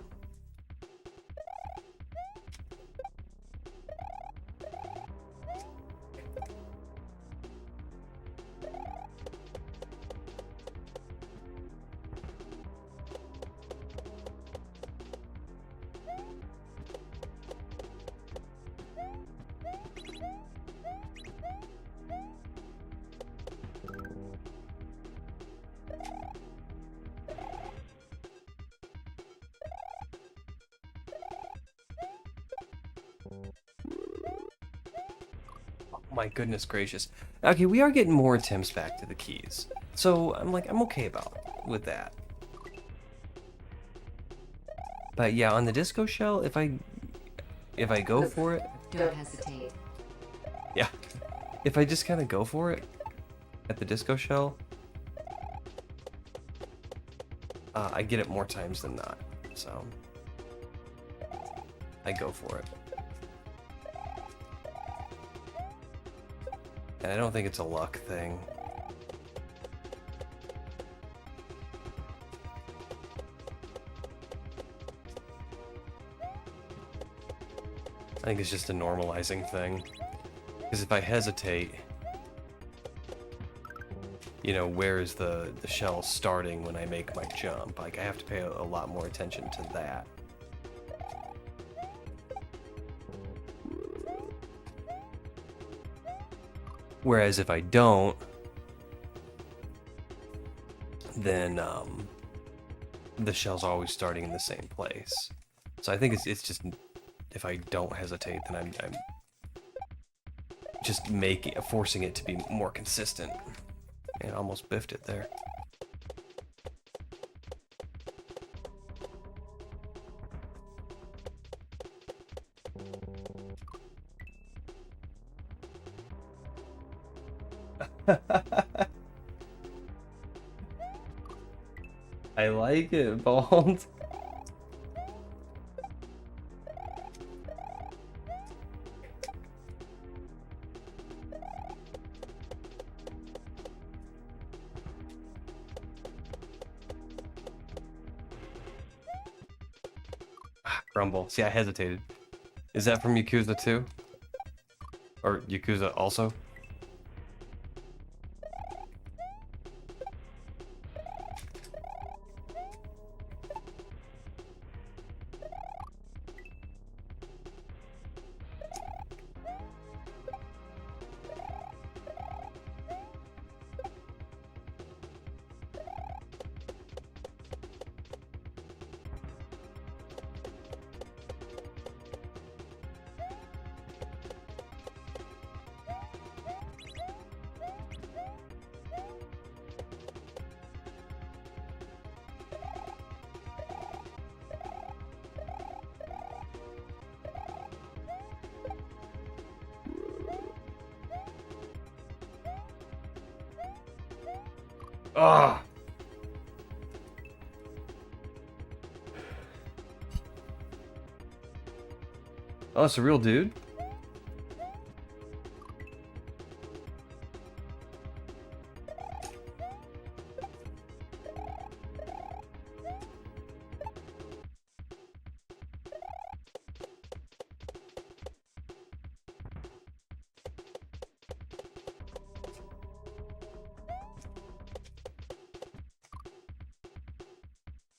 Speaker 1: My goodness gracious. Okay, we are getting more attempts back to the keys. So I'm okay with that. But yeah, on the disco shell, if I go for it,
Speaker 2: Don't hesitate.
Speaker 1: yeah. If I just kind of go for it at the disco shell, I get it more times than not. So I go for it. And I don't think it's a luck thing. I think it's just a normalizing thing. Because if I hesitate, you know, where is the shell starting when I make my jump? Like, I have to pay a lot more attention to that. Whereas if I don't, then the shell's always starting in the same place. So I think it's just, if I don't hesitate, then I'm just forcing it to be more consistent. And almost biffed it there. I like it, Bald. Grumble. See, I hesitated. Is that from Yakuza 2? Or Yakuza also? Ugh. Oh, it's a real dude?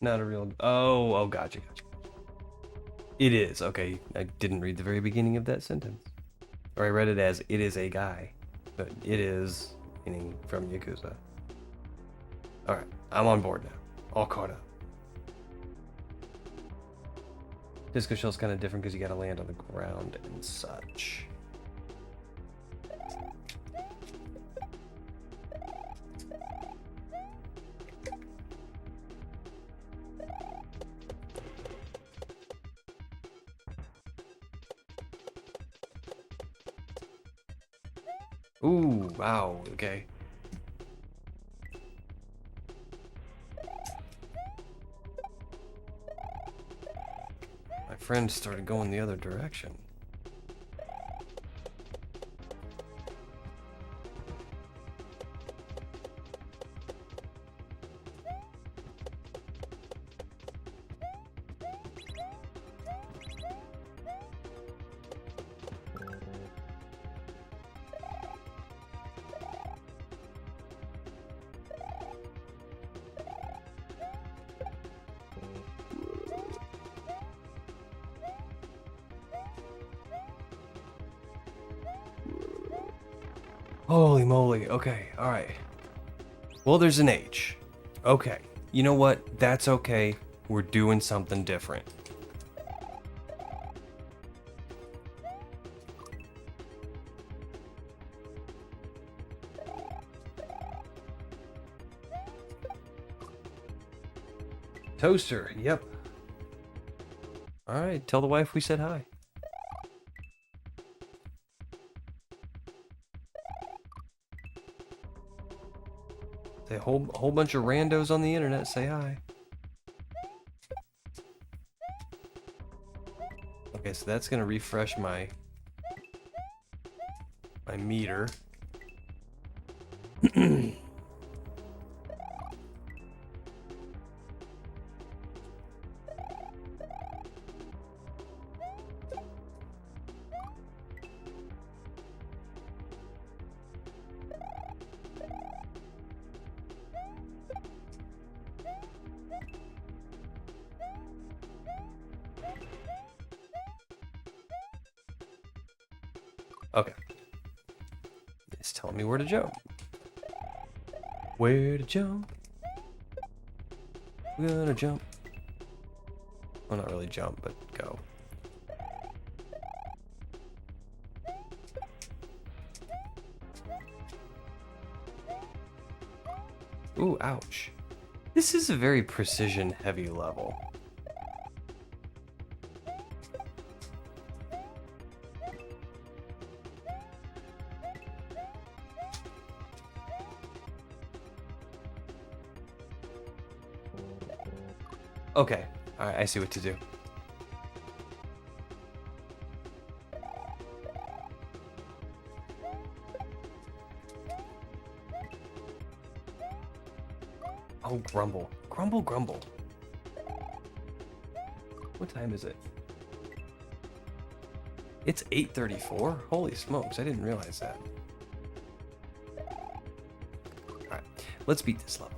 Speaker 1: Not a real. Oh, gotcha. It is. Okay, I didn't read the very beginning of that sentence. Or I read it as, it is a guy. But it is, meaning from Yakuza. Alright, I'm on board now. All caught up. Disco Shell's kind of different because you gotta land on the ground and such. Ooh, wow, okay. My friend started going the other direction. Holy moly, okay, alright. Well, there's an H. Okay, you know what? That's okay. We're doing something different. Toaster, yep. Alright, tell the wife we said hi. Say a whole bunch of randos on the internet say hi. Okay, so that's gonna refresh my meter. Okay. It's telling me where to jump. Where to jump? We're gonna jump. Well, not really jump, but go. Ooh, ouch. This is a very precision-heavy level. Okay, alright, I see what to do. Oh, grumble. Grumble, grumble. What time is it? It's 8:34? Holy smokes, I didn't realize that. Alright, let's beat this level.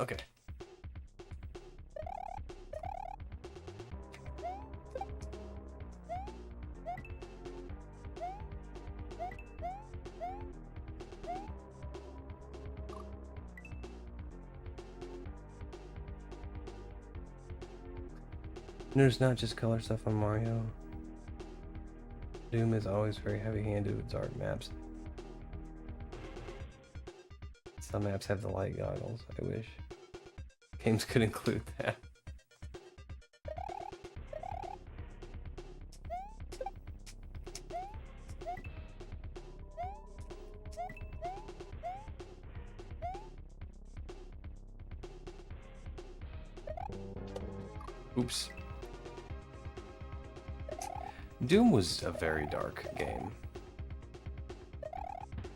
Speaker 1: Okay. There's not just color stuff on Mario. Doom is always very heavy-handed with its art maps. Some maps have the light goggles. I wish games could include that. Oops. Doom was a very dark game.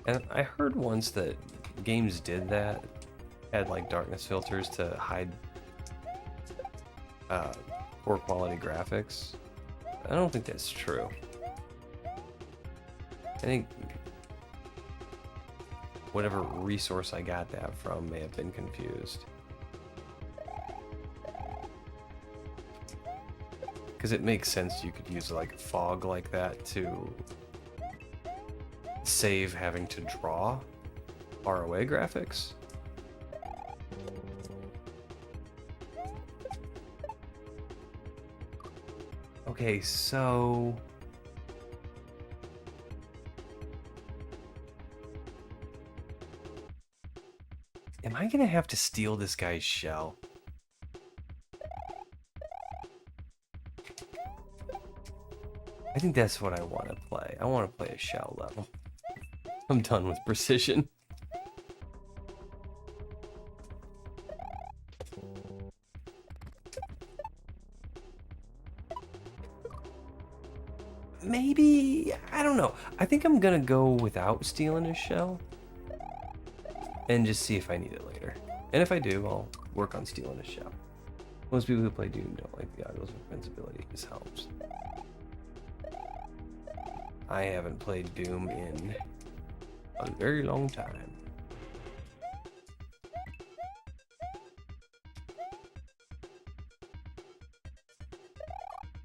Speaker 1: And I heard once that games did that, had like darkness filters to hide poor quality graphics. I don't think that's true. I think whatever resource I got that from may have been confused. Because it makes sense you could use like fog like that to save having to draw ROA graphics. Okay, so am I gonna have to steal this guy's shell? I think that's what I want to play. I want to play a shell level. I'm done with precision. Maybe, I don't know. I think I'm gonna go without stealing his shell and just see if I need it later. And if I do, I'll work on stealing his shell. Most people who play Doom don't like the Ogle's invincibility. This helps. I haven't played Doom in a very long time.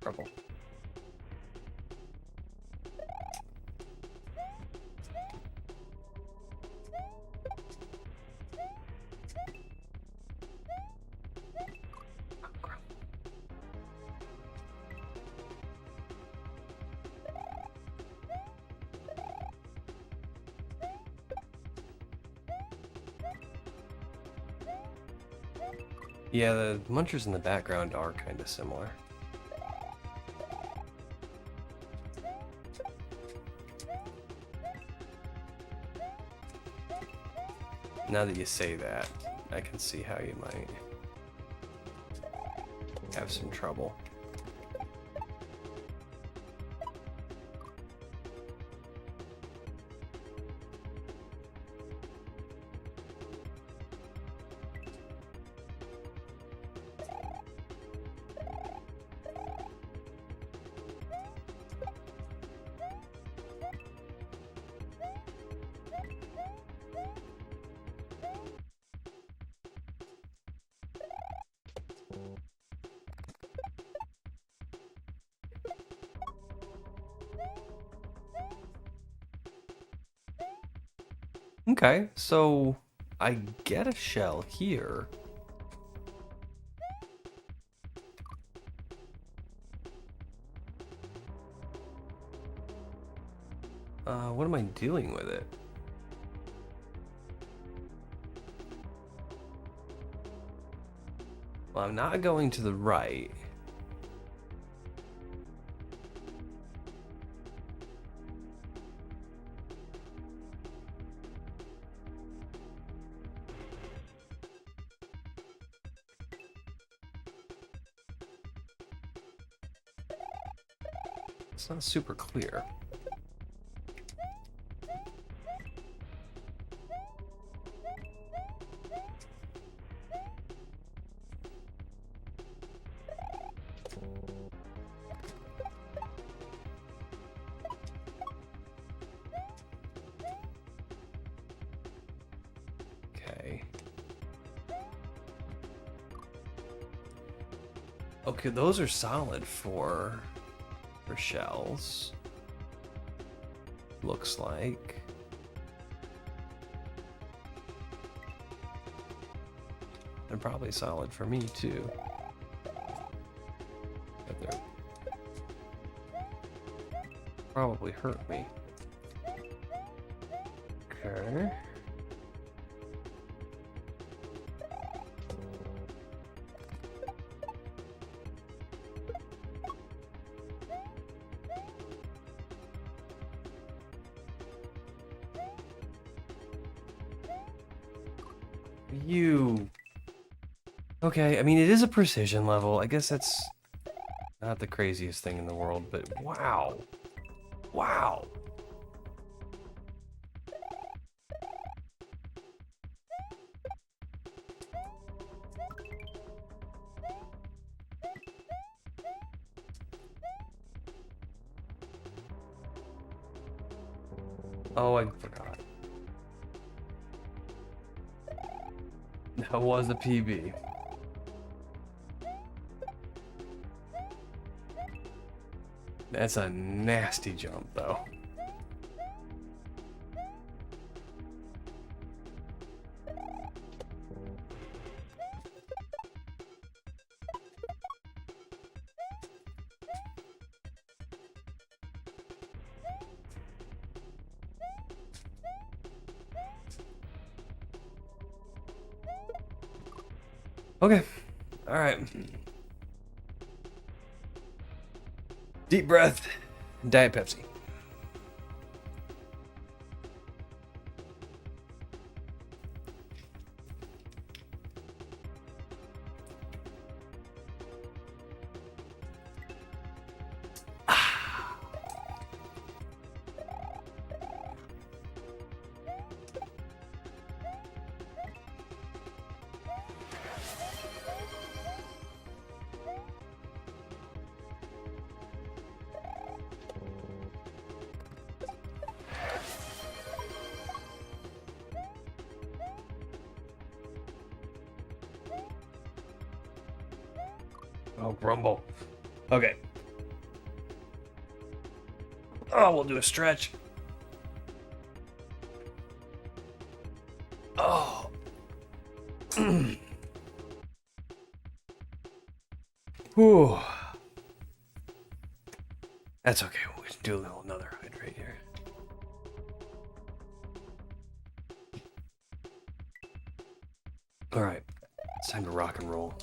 Speaker 1: Trouble. Yeah, the munchers in the background are kind of similar. Now that you say that, I can see how you might have some trouble. Okay, so I get a shell here. What am I doing with it? Well, I'm not going to the right. It's not super clear. Okay. Okay, those are solid for shells. Looks like. They're probably solid for me too. But they're probably hurt me. Okay. You... Okay, I mean, it is a precision level. I guess that's Not the craziest thing in the world, but wow. Wow. Oh, I forgot. That was a PB. That's a nasty jump, though. Okay. All right. Deep breath. Diet Pepsi. Oh, grumble. Okay. Oh, we'll do a stretch. Oh. Whew. That's okay. We'll do a little another hydrate here. All right. It's time to rock and roll.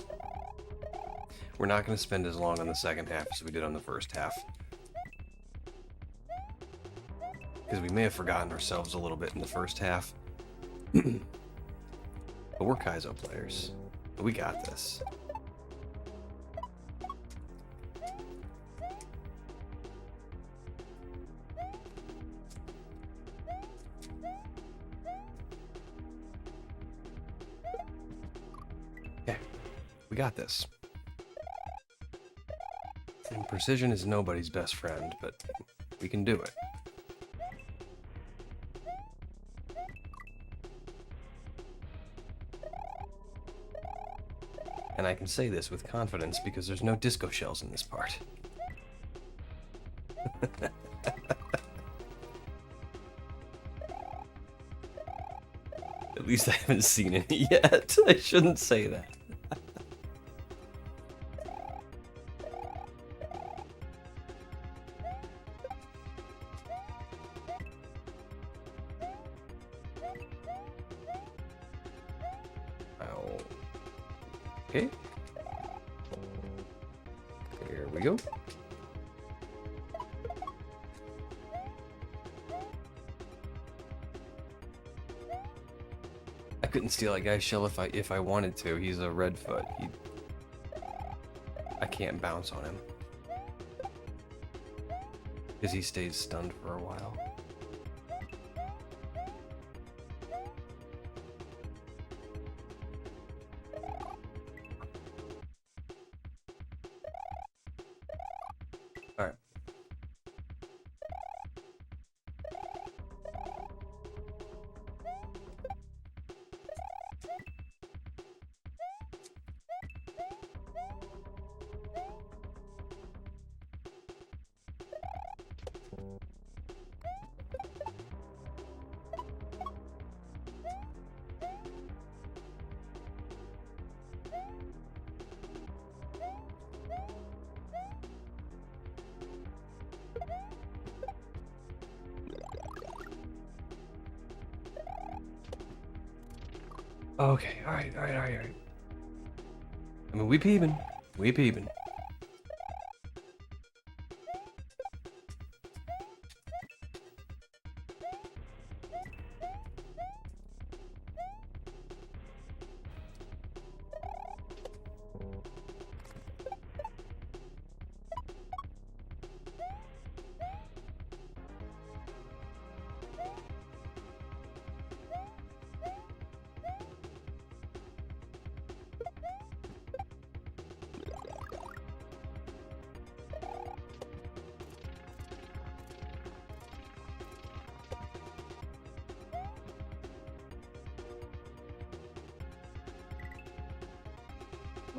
Speaker 1: We're not going to spend as long on the second half as we did on the first half. Because we may have forgotten ourselves a little bit in the first half. But we're kaizo players. We got this. Okay, we got this. And precision is nobody's best friend, but we can do it. And I can say this with confidence because there's no disco shells in this part. At least I haven't seen any yet. I shouldn't say that. Okay. There we go. I couldn't steal that guy's shell if I wanted to. He's a red foot. I can't bounce on him. Because he stays stunned for a while. Alright. Okay, alright. I mean, we peeping.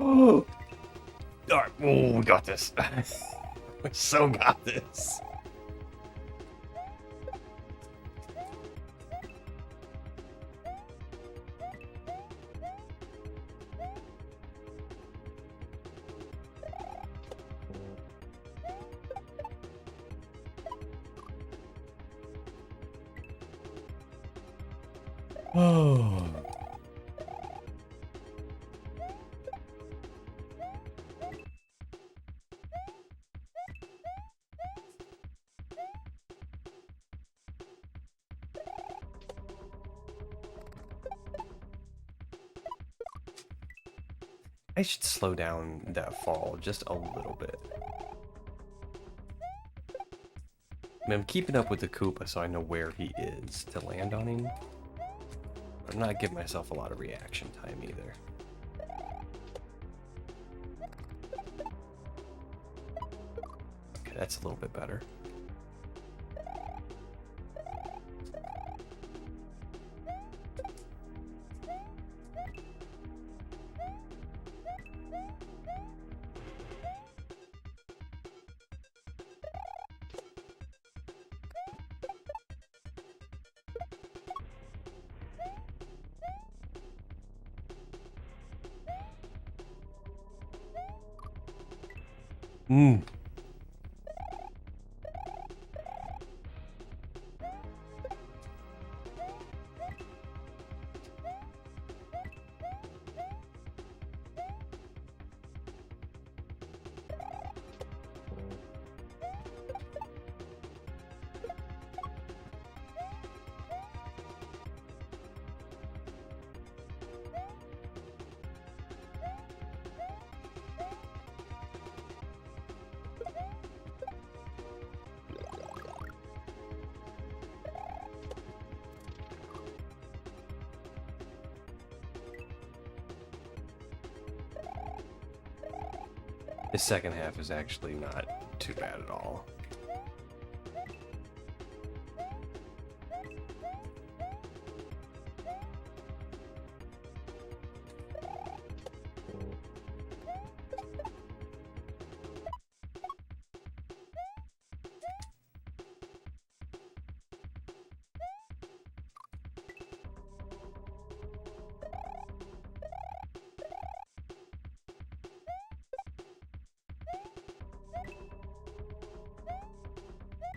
Speaker 1: Oh, alright. Oh, we got this. We so got this. Oh. I should slow down that fall just a little bit. I mean, I'm keeping up with the Koopa so I know where he is to land on him. I'm not giving myself a lot of reaction time either. Okay, that's a little bit better. Mm. The second half is actually not too bad at all.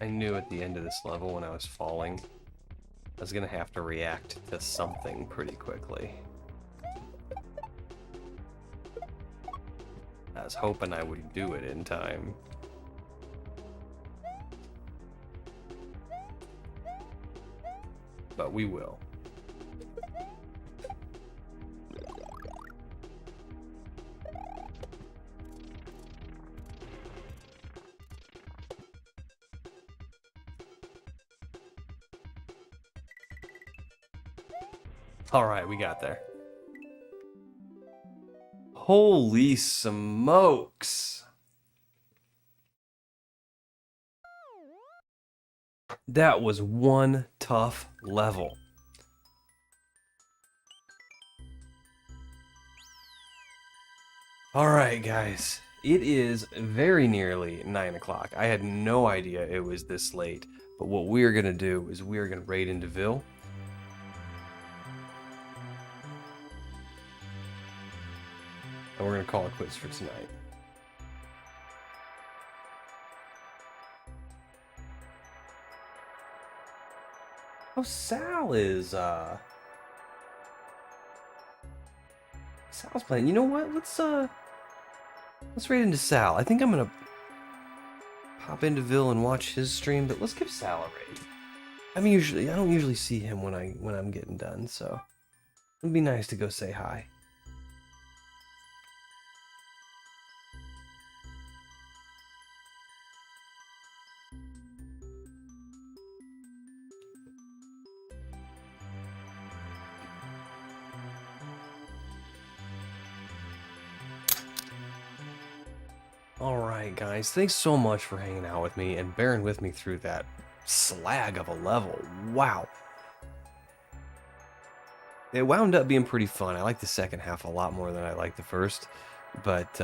Speaker 1: I knew at the end of this level when I was falling, I was gonna have to react to something pretty quickly. I was hoping I would do it in time. But we will. Alright, we got there. Holy smokes! That was one tough level. Alright, guys. It is very nearly 9 o'clock. I had no idea it was this late. But what we're going to do is we're going to raid into Ville. And we're going to call it quits for tonight. Oh, Sal is, Sal's playing. You know what? Let's raid into Sal. I think I'm gonna pop into Ville and watch his stream, but let's give Sal a raid. I don't usually see him when I'm getting done, so it'd be nice to go say hi. Alright guys, thanks so much for hanging out with me and bearing with me through that slag of a level. Wow. It wound up being pretty fun. I like the second half a lot more than I like the first. But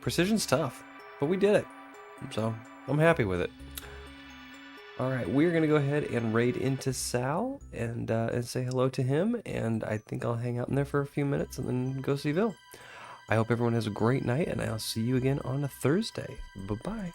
Speaker 1: precision's tough, but we did it. So I'm happy with it. All right, we're gonna go ahead and raid into Sal and say hello to him, and I think I'll hang out in there for a few minutes and then go see Vil. I hope everyone has a great night, and I'll see you again on a Thursday. Bye-bye.